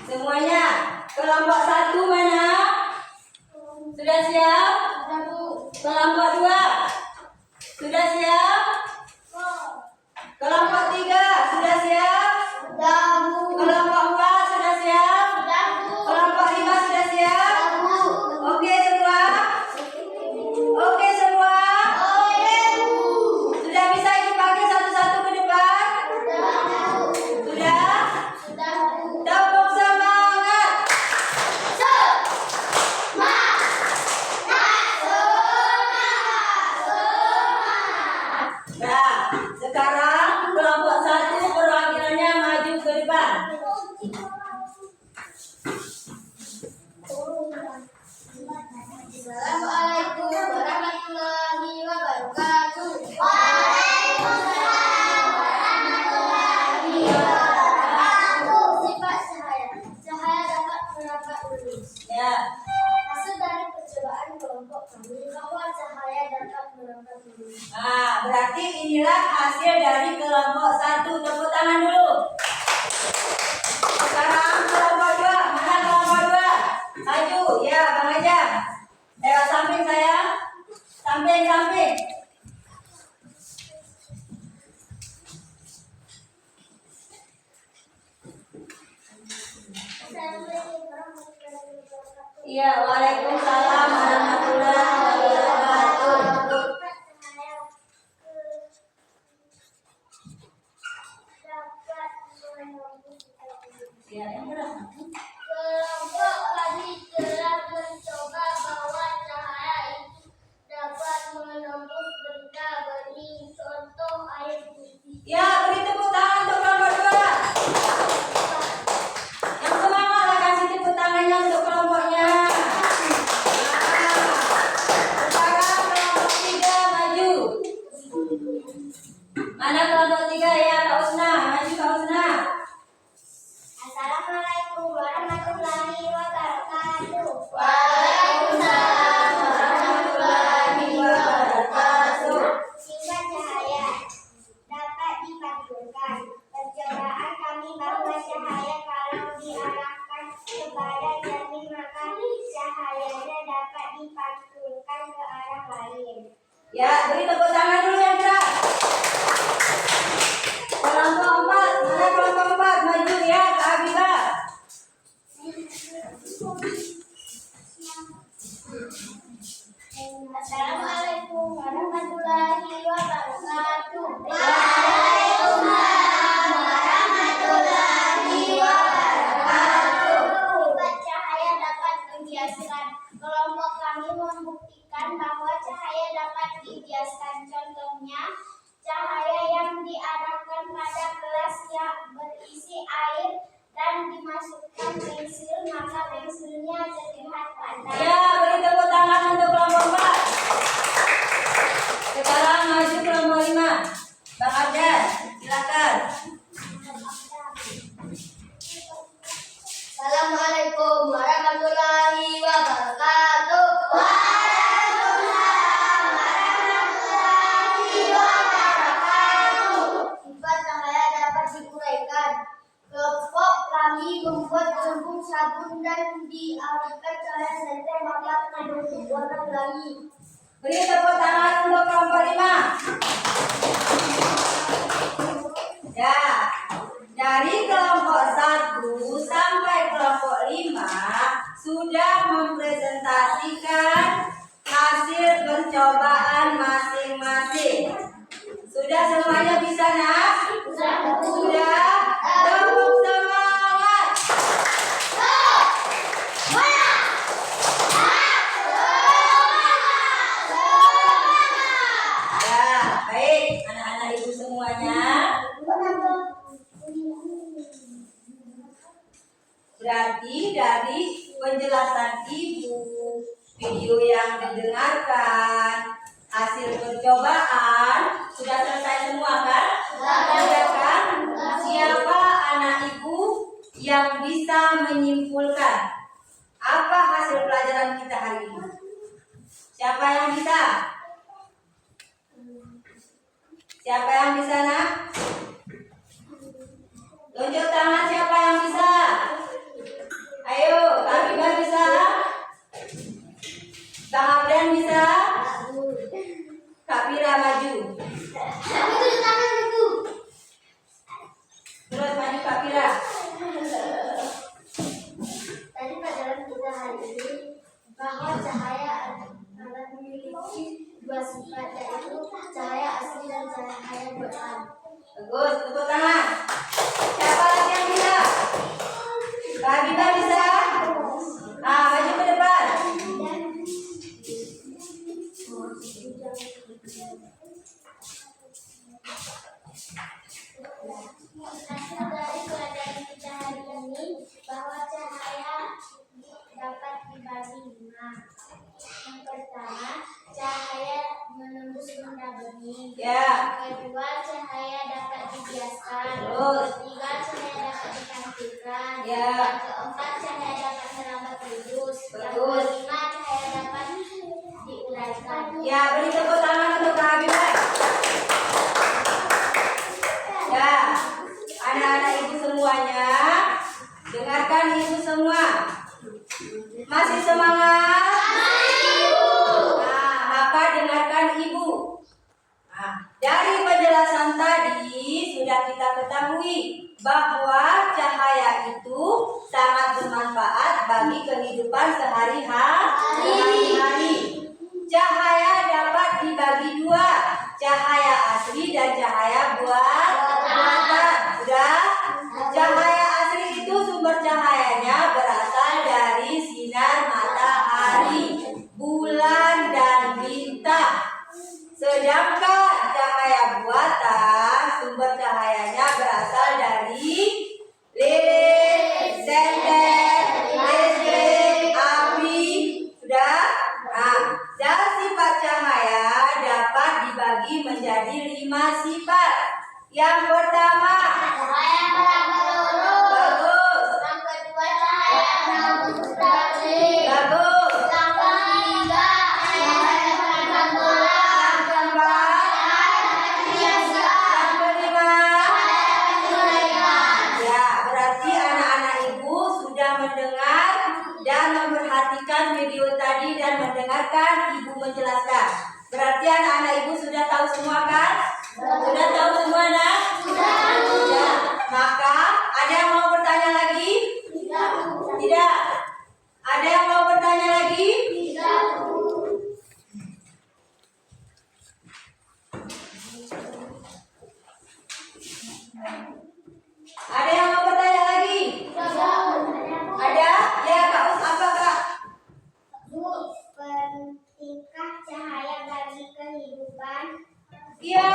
Semuanya. Kelompok 1 mana? Sudah siap? Kelompok 2 sudah siap? Kelompok 3 sudah siap? Kelompok 4 sudah Berarti inilah hasil dari kelompok 1. Tepuk tangan dulu. Sekarang kelompok 2. Mana kelompok 2? Maju. Ya, Bang Ajam. Lewat samping saya. Samping. Iya, waalaikumsalam warahmatullahi wabarakatuh. Ya, yang berapa? Kelompok kami telah mencoba bahwa cahaya itu dapat menembus benda bening, contoh air putih. Ya, beri tepuk tangan untuk kelompok 2. Yang semangat kasih tepuk tangannya untuk kelompoknya. Sekarang kelompok 3 maju. Mana kelompok 3 ya, Kak Usna? Maju Kak Usna. Assalamualaikum warahmatullahi wabarakatuh. Waalaikumsalam warahmatullahi wabarakatuh. Jika cahaya dapat dipantulkan, percobaan kami bahwa cahaya kalau diarahkan kepada cermin maka cahayanya dapat dipantulkan ke arah lain. Ya, beri tepuk tangan dulu yang keras. Kelompok 4, mana kelompok 4? Maju ya, Kak Habibah. Assalamualaikum warahmatullahi wabarakatuh. Sifat cahaya dapat membiaskan. Kelompok kami membuktikan bahwa cahaya dapat dibiaskan. Contohnya, cahaya yang diarahkan pada gelas yang berisi air dan dimasukkan pensil, maka pensilnya terlihat padat. Ya, beri tepuk tangan untuk kelompok 4. Sekarang maju kelompok 5. Bang Abdan, silakan. Assalamualaikum warahmatullahi wabarakatuh. Sifat cahaya dapat diuraikan. Kelompok kami membuat gelembung sabun dan diarahkan cahaya senter maka membentuk warna pelangi. Beri tepuk tangan untuk kelompok 5. Ya, dari kelompok 1 sampai kelompok 5 sudah mempresentasikan hasil percobaan masing-masing. Sudah semuanya bisa, nak? Sudah. Tepuk semangat. Ya, baik anak-anak ibu semuanya. Berarti dari penjelasan ibu, video yang didengarkan, hasil percobaan sudah selesai semua kan? Sudah kan? Siapa anak ibu yang bisa menyimpulkan apa hasil pelajaran kita hari ini? Siapa yang bisa? Siapa yang bisa, nak? Tunjuk tangan siapa yang bisa. Ayo, Kak Habibah bisa? Bang Abdan bisa? Kak Pira maju. Terus maju Kak Pira. Tadi pelajaran kita hari ini bahwa cahaya adalah memiliki dua sifat, yaitu cahaya asli dan cahaya buatan. Bagus, tepuk tangan. Siapa lagi yang bisa? Kak Habibah bisa? Ah, maju ke depan. Hasil dari pelajaran kita hari ini bahwa cahaya dapat dibagi 5. Yang pertama, cahaya menembus benda bening. Ya. Yang kedua, cahaya dapat dibiaskan. Terus. Yang ketiga, cahaya dapat ditampilkan. Ya. Yang keempat, cahaya dapat merambat lurus. Yang Bagus. kelima, cahaya dapat diuraikan. Ya, beri tepuk tangan untuk Kak Habibah. Dengarkan ibu semua. Masih semangat? Nah, maka dengarkan ibu. Nah, dari penjelasan tadi sudah kita ketahui bahwa cahaya itu sangat bermanfaat bagi kehidupan sehari-hari. Cahaya dapat dibagi dua, cahaya asli dan cahaya buatan. Sudah? Cahaya asli itu sumber cahayanya berasal dari sinar matahari, bulan, dan bintang. Sedangkan cahaya buatan sumber cahayanya berasal dari lilin, senter, listrik, api. Sudah? Nah, dan sifat cahaya dapat dibagi menjadi 5 sifat. Yang pertama, Cahaya terang melulu. bagus, Yang kedua cahaya terang bersinar. bagus. Yang ketiga cahaya terang bulan. Yang keempat, yang kelima. Ya, berarti anak-anak ibu sudah mendengar dan memperhatikan video tadi dan mendengarkan ibu menjelaskan. Berarti anak-anak ibu sudah tahu semua kan? Sudah tahu semua nak? Sudah. Maka ada yang mau bertanya lagi? Tidak. Ada yang mau bertanya lagi? Ada yang mau bertanya lagi? Ada? Ya, Kak Us, apa Kak? Pentingkah cahaya bagi kehidupan? Ya,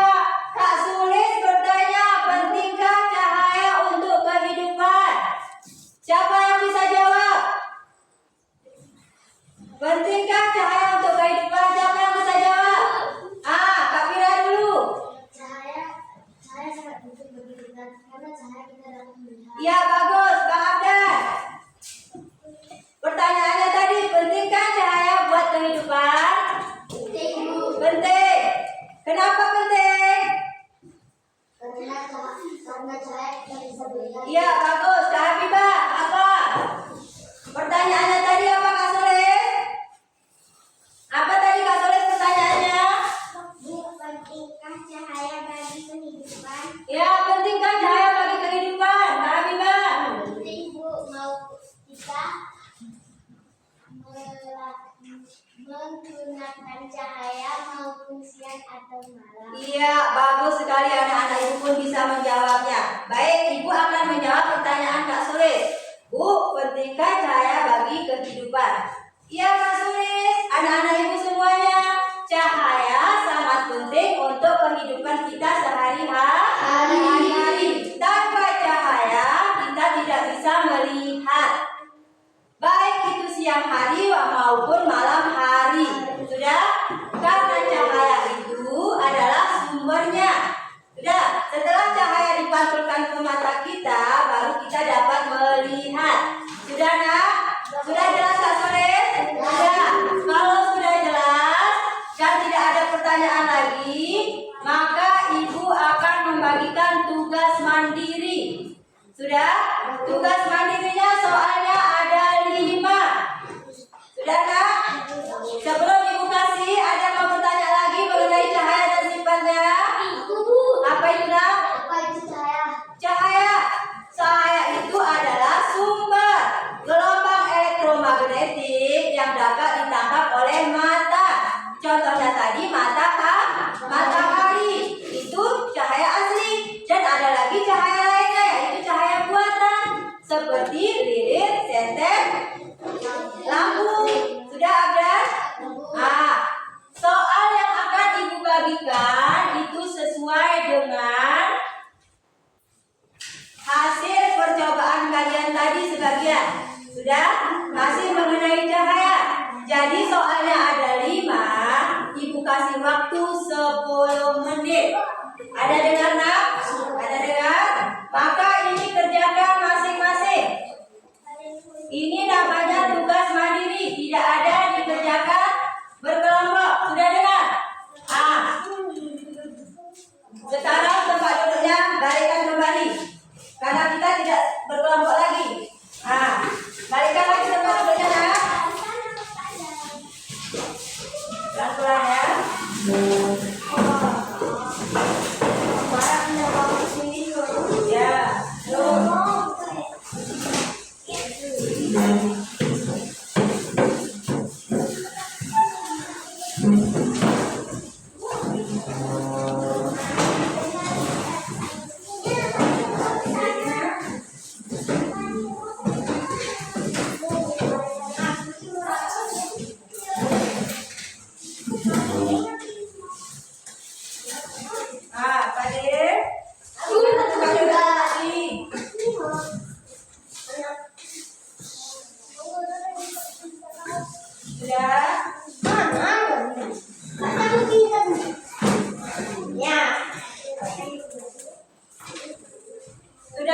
Kak Sulis bertanya, pentingkah cahaya untuk kehidupan? Siapa yang bisa jawab? Pentingkah cahaya untuk kehidupan? Siapa yang bisa jawab? Kak Fira dulu. Cahaya sangat penting bagi kita karena cahaya kita dapat melihat. Ya, bagus, Bang Abdan. Pertanyaannya tadi, pentingkah cahaya buat kehidupan? Penting. Kenapa penting? Karena cahaya kita bisa melihat. Iya, bagus. Kak Habibah, apa? Pertanyaannya tadi apa Kak Soles? Apa tadi Kak Soles pertanyaannya? Pentingkah cahaya bagi kehidupan? Ya, pentingkah cahaya bagi kehidupan? Kak Habibah. Penting Bu, mau kita menggunakan cahaya maupun siang atau malam. Iya, bagus sekali anak-anak ibu pun bisa menjawabnya. Baik, ibu akan menjawab pertanyaan Kak Sulis. Bu, pentingkah cahaya bagi kehidupan? Iya Kak Sulis, anak-anak ibu semuanya, cahaya sangat penting untuk kehidupan kita sehari-hari. Tanpa cahaya kita tidak bisa melihat, baik itu siang hari maupun malam hari. Sudah? Karena cahaya itu adalah sumbernya. Sudah? Setelah cahaya dipantulkan ke mata kita, baru kita dapat melihat. Sudah nak? Sudah jelas Kak Soles? Sudah. Kalau sudah jelas dan tidak ada pertanyaan lagi, maka ibu akan membagikan tugas mandiri. Sudah? Tugas mandirinya soalnya ada 5. Sudah nak? Sebelum ibu kasih, ada yang mau bertanya lagi mengenai cahaya dan sifatnya? Apa itu nak? Apa itu cahaya? Cahaya itu adalah sumber gelombang elektromagnetik yang dapat ditangkap oleh mata. Contohnya tadi matahari. Itu cahaya asli. Dan ada lagi cahaya lainnya, yaitu cahaya buatan. Seperti lilin, senter, lampu. Sudah ada? Soal yang akan ibu bagikan itu sesuai dengan hasil percobaan kalian tadi sebagian. Sudah? Masih mengenai cahaya. Jadi soalnya ada 5, ibu kasih waktu 10 menit. Ada dengar nak? Ada dengar? Maka ini kerjakan masing-masing. Ini namanya tugas mandiri, tidak ada dikerjakan berkelompok. Sudah dengar? Sekarang tempat duduknya balikkan kembali, karena kita tidak berkelompok lagi.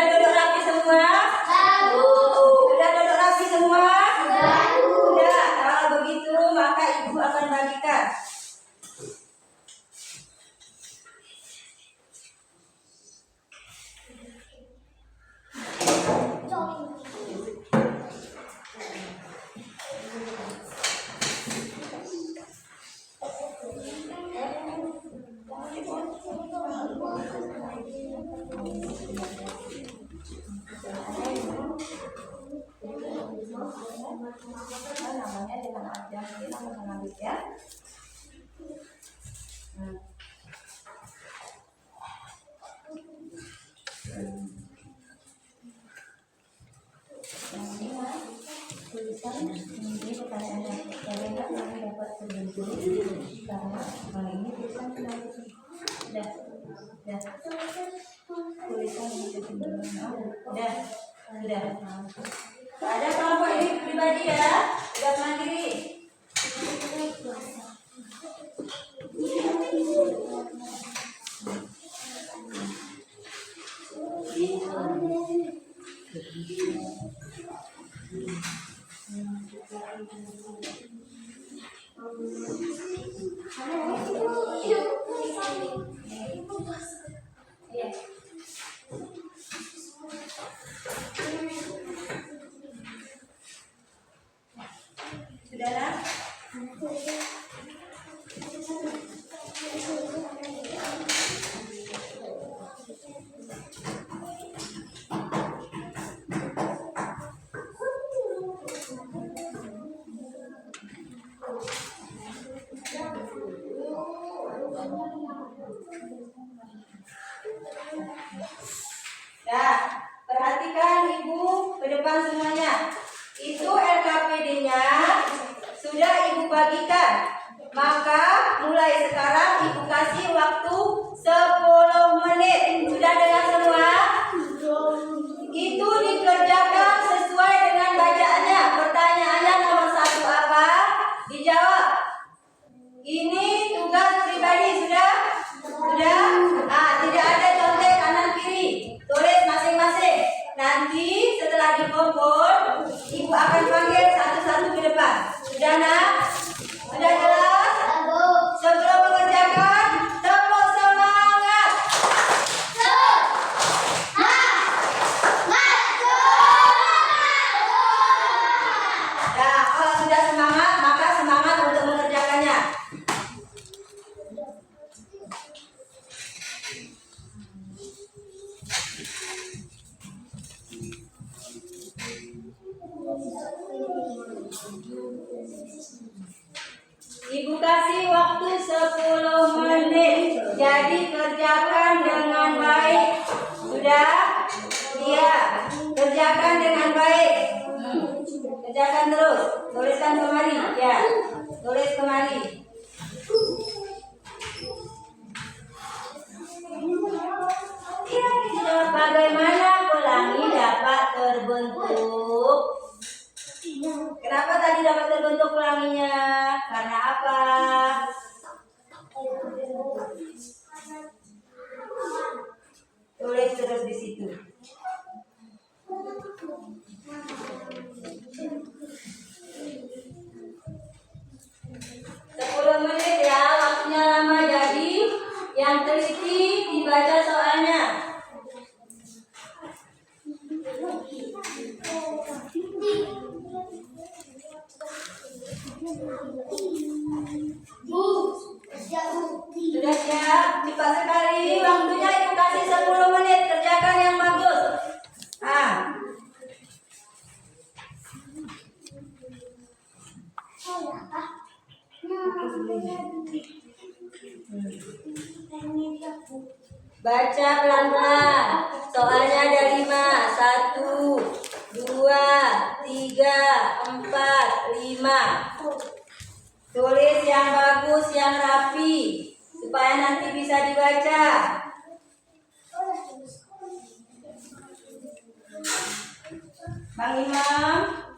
Sudah duduk rapi semua? Sudah duduk rapi semua? Sudah. Kalau begitu maka ibu akan bagikan. Namanya dengan aja kita mengambil ya. Tulisan ini pertanyaannya bagaimana kami dapat terbentuk karena hal ini tulisan sudah tulisan ini sudah ada kelompok ini pribadi ya, sudah mandiri. Sudahlah. Nah, perhatikan ibu ke depan semuanya. Itu LKPD-nya sudah ibu bagikan. Maka mulai sekarang ibu kasih waktu 10 menit. Sudah dengar semua? Itu dikerjakan sesuai dengan bacaannya. Pertanyaannya nomor 1 apa? Dijawab. Ini tugas pribadi sudah? Sudah? Tidak ada contek kanan kiri. Tulis masing-masing. Nanti setelah dikumpul, ibu akan panggil satu-satu ke depan. Sudah nak? Sudah jelas? Sebelum mengerjakan, tepuk semangat. Nah, kalau sudah semangat, maka semangat untuk mengerjakannya. Ibu kasih waktu 10 menit. Jadi kerjakan dengan baik. Sudah? Iya. Kerjakan dengan baik. Kerjakan terus. Tuliskan kemari. Ya. Tulis kemari. Bagaimana pelangi dapat terbentuk? Kenapa tadi dapat terbentuk pelanginya? Karena apa? Tulis terus di situ. Sepuluh menit ya, waktunya lama, jadi yang teliti dibaca soalnya. Sudah siap? Cepat sekali. Waktunya ibu kasih 10 menit. Kerjakan yang bagus. Baca pelan-pelan. Soalnya ada 5. 1, 2, 3, 4, 5. Tulis yang bagus, yang rapi, supaya nanti bisa dibaca. Bang Imam.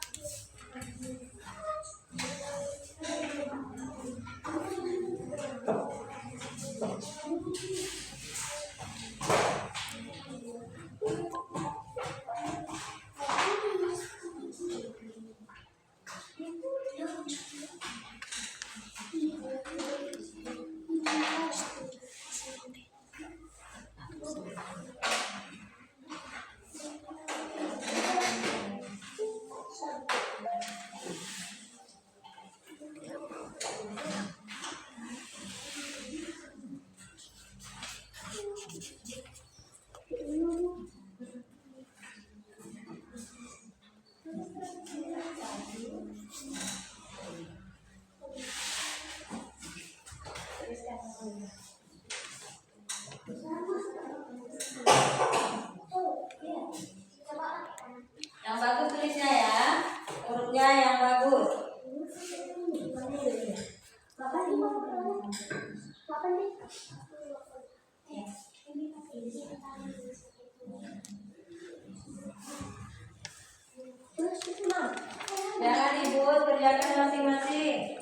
kerjakan masing-masing.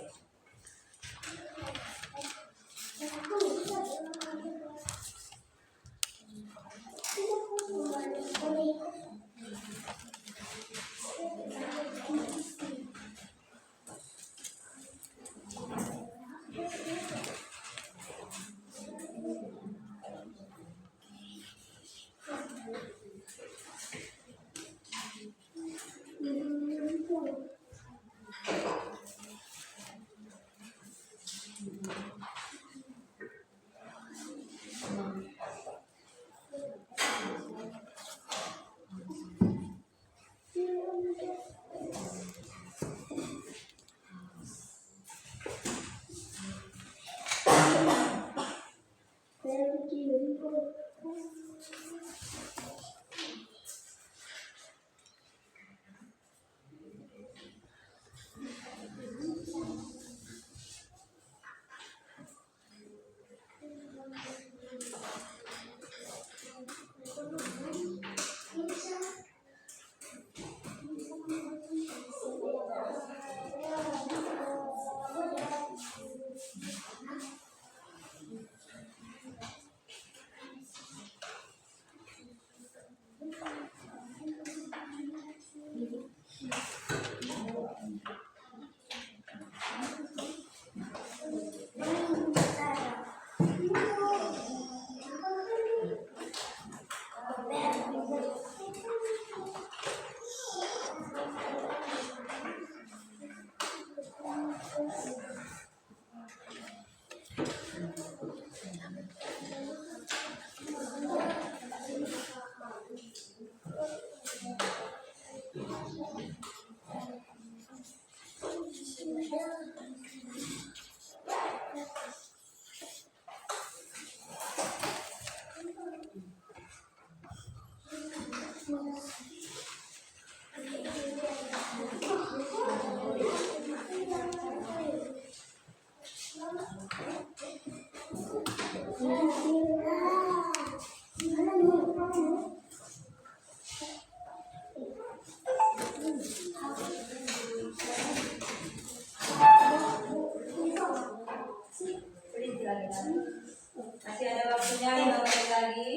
Masih ada waktunya 5 menit lagi.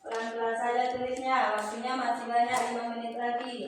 Pelan-pelan saja tulisnya, waktunya masih banyak 5 menit lagi.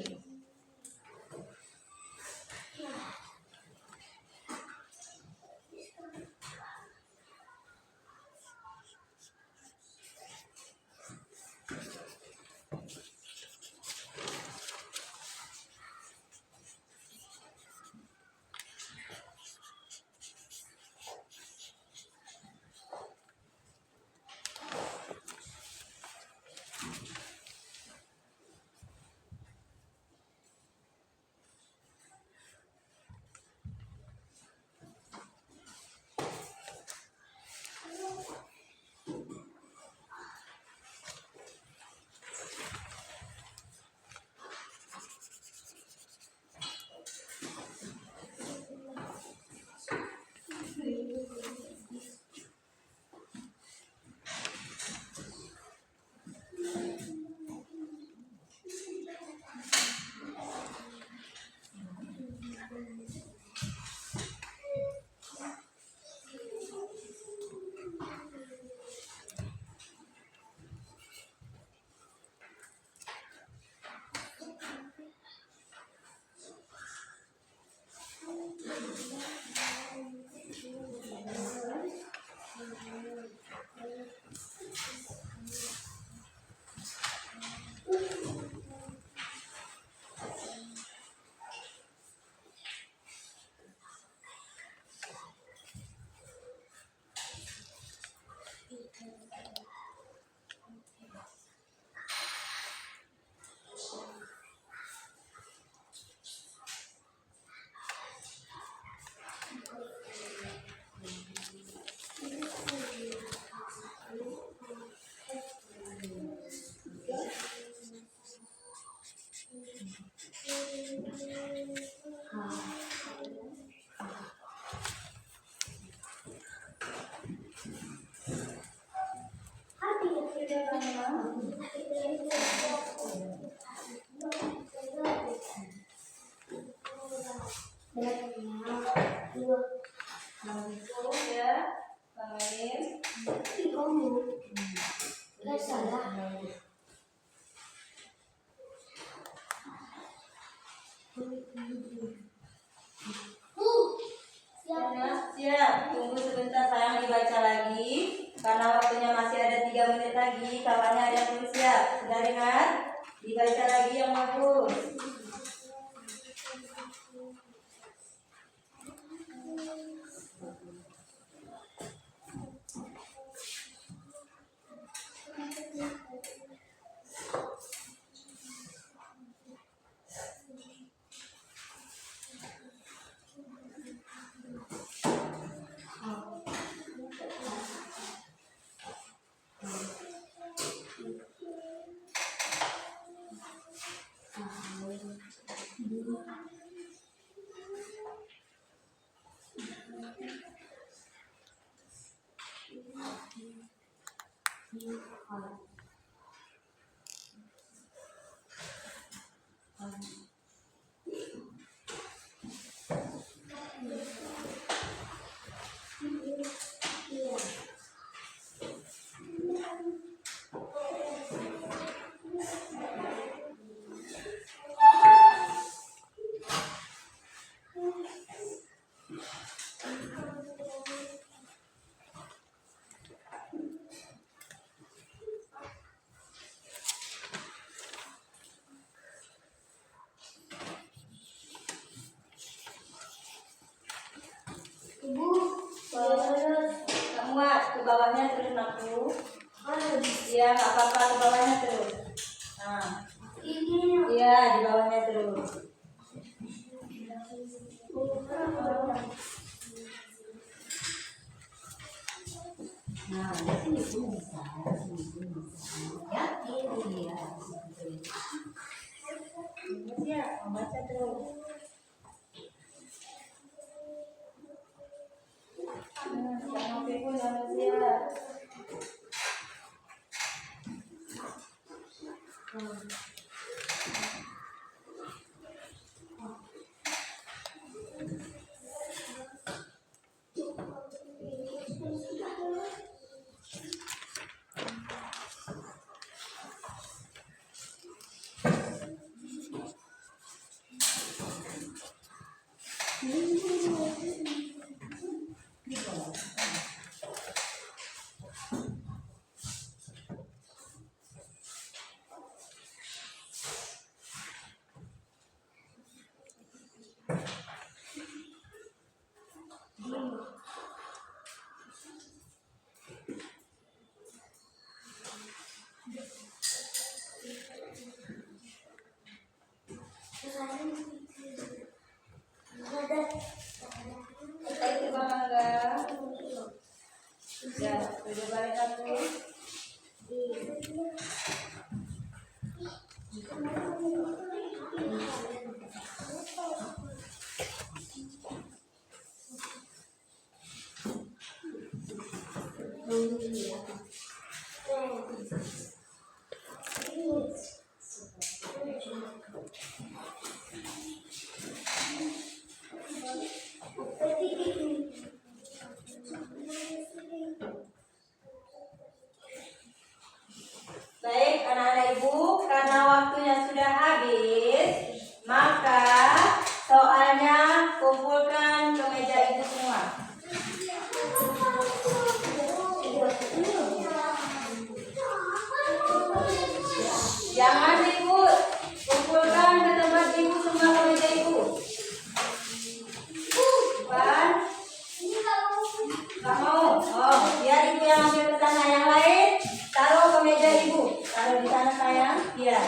Siap. Tunggu sebentar sayang dibaca lagi. Karena waktunya masih ada 3 menit lagi. Kawannya ada yang belum siap. Sudah dengar? Dibaca lagi yang bagus. Ibu, Kamu muat ke bawahnya terus aku. Iya, nggak apa-apa ke bawahnya terus. Nah, ini iya di bawahnya terus. Nah, di sini pun bisa, di sini pun bisa. Ya, ini dia. Ya, baca terus. Jangan pun manusia. Kita itu bangga. Ya, sudah balik aku. Baik, anak-anak ibu, karena waktunya sudah habis, maka soalnya kumpulkan ke meja ibu semua. Jangan ribut, kumpulkan ke tempat ibu semua ke meja ibu. Bukan? Nggak mau? Oh, biar ibu yang ambil ke sana. Yang lain taruh ke meja ibu. Taruh di sana sayang. Iya.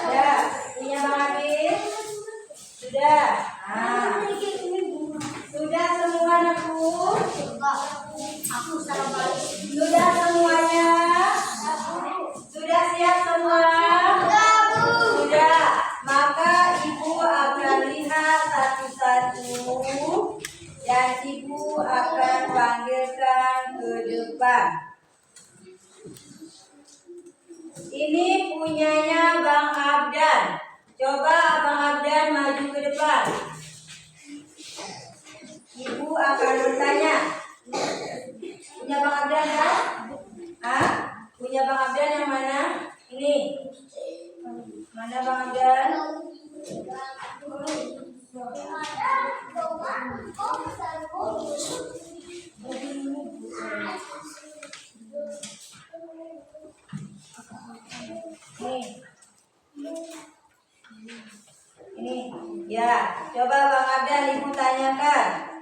Ya, punya Bang Habib? Sudah. Nah, sudah semua anakku? Sudah semuanya? Sudah siap semua? Sudah. Maka ibu akan lihat satu-satu dan ibu akan panggilkan ke depan. Ini punyanya Bang Abdan. Coba Bang Abdan maju ke depan. Ibu akan bertanya. Punya Bang Abdan kan? Hah? Punya Bang Abdan yang mana? Ini. Mana Bang Abdan? Ini. Ya, coba Bang Abdan Ibu tanyakan.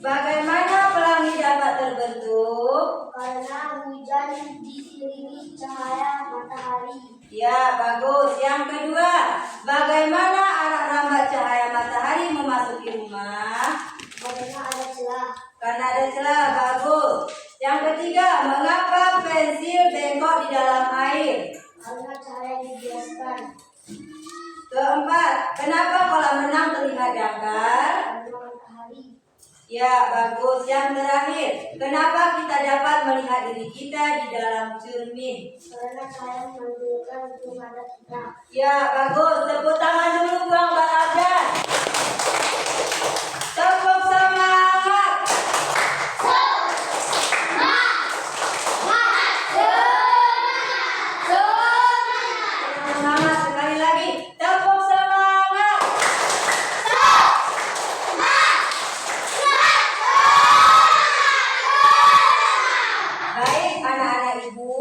Bagaimana pelangi dapat terbentuk? Karena hujan diiringi cahaya matahari. Ya, bagus. Yang kedua, bagaimana arah rambat cahaya matahari memasuki rumah? Karena ada celah. Karena ada celah, bagus. Yang ketiga, mengapa pensil bengkok di dalam air? Karena cahaya dibiaskan. Keempat, kenapa kolam renang terlihat dangkal? Karena matahari. Ya, bagus. Yang terakhir, kenapa kita dapat melihat diri kita di dalam cermin? Karena cahaya menampilkan kepada kita. Ya, bagus. Tepuk tangan dulu buat Bang Abdan. Tepuk semangat. Semangat sekali lagi. Tepuk semangat. Baik, anak-anak Ibu.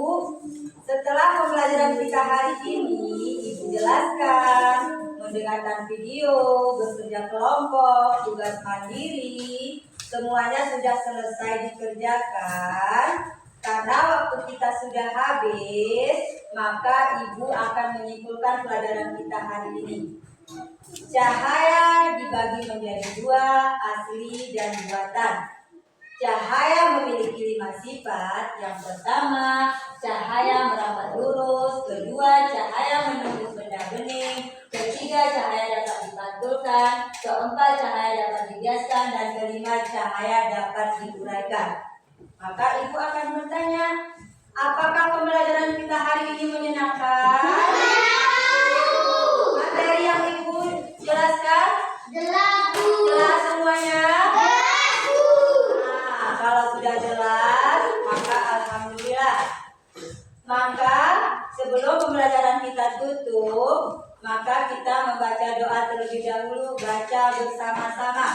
Setelah pembelajaran kita hari ini, Ibu jelaskan, mendengarkan video, bekerja kelompok, tugas mandiri, semuanya sudah selesai dikerjakan. Karena waktu kita sudah habis, maka Ibu akan menyimpulkan pelajaran kita hari ini. Cahaya dibagi menjadi dua, asli dan buatan. Cahaya memiliki 5 sifat. Yang pertama, cahaya merambat lurus. Kedua, cahaya menembus benda bening. Ketiga, cahaya dapat dipantulkan. Keempat, cahaya dapat dibiaskan. Dan kelima, cahaya dapat diuraikan. Maka Ibu akan bertanya, apakah pembelajaran kita hari ini menyenangkan? Materi yang Ibu jelaskan? Jelas semuanya? Nah, kalau sudah jelas, maka alhamdulillah. Maka sebelum pembelajaran kita tutup, maka kita membaca doa terlebih dahulu. Baca bersama-sama.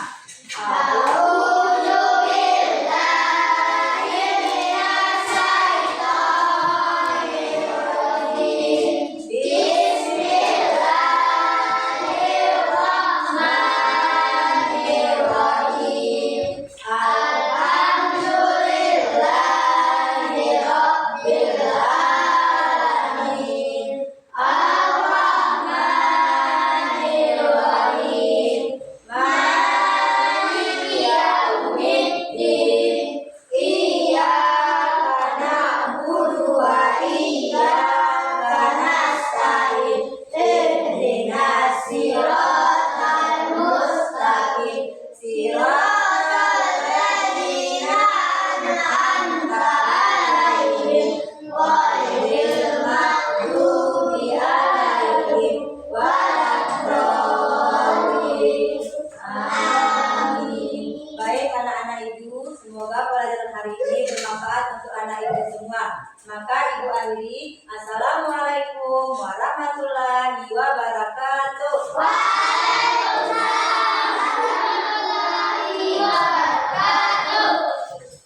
Semoga pelajaran hari ini bermanfaat untuk anak ibu semua. Maka Ibu akhiri, Assalamualaikum warahmatullahi wabarakatuh.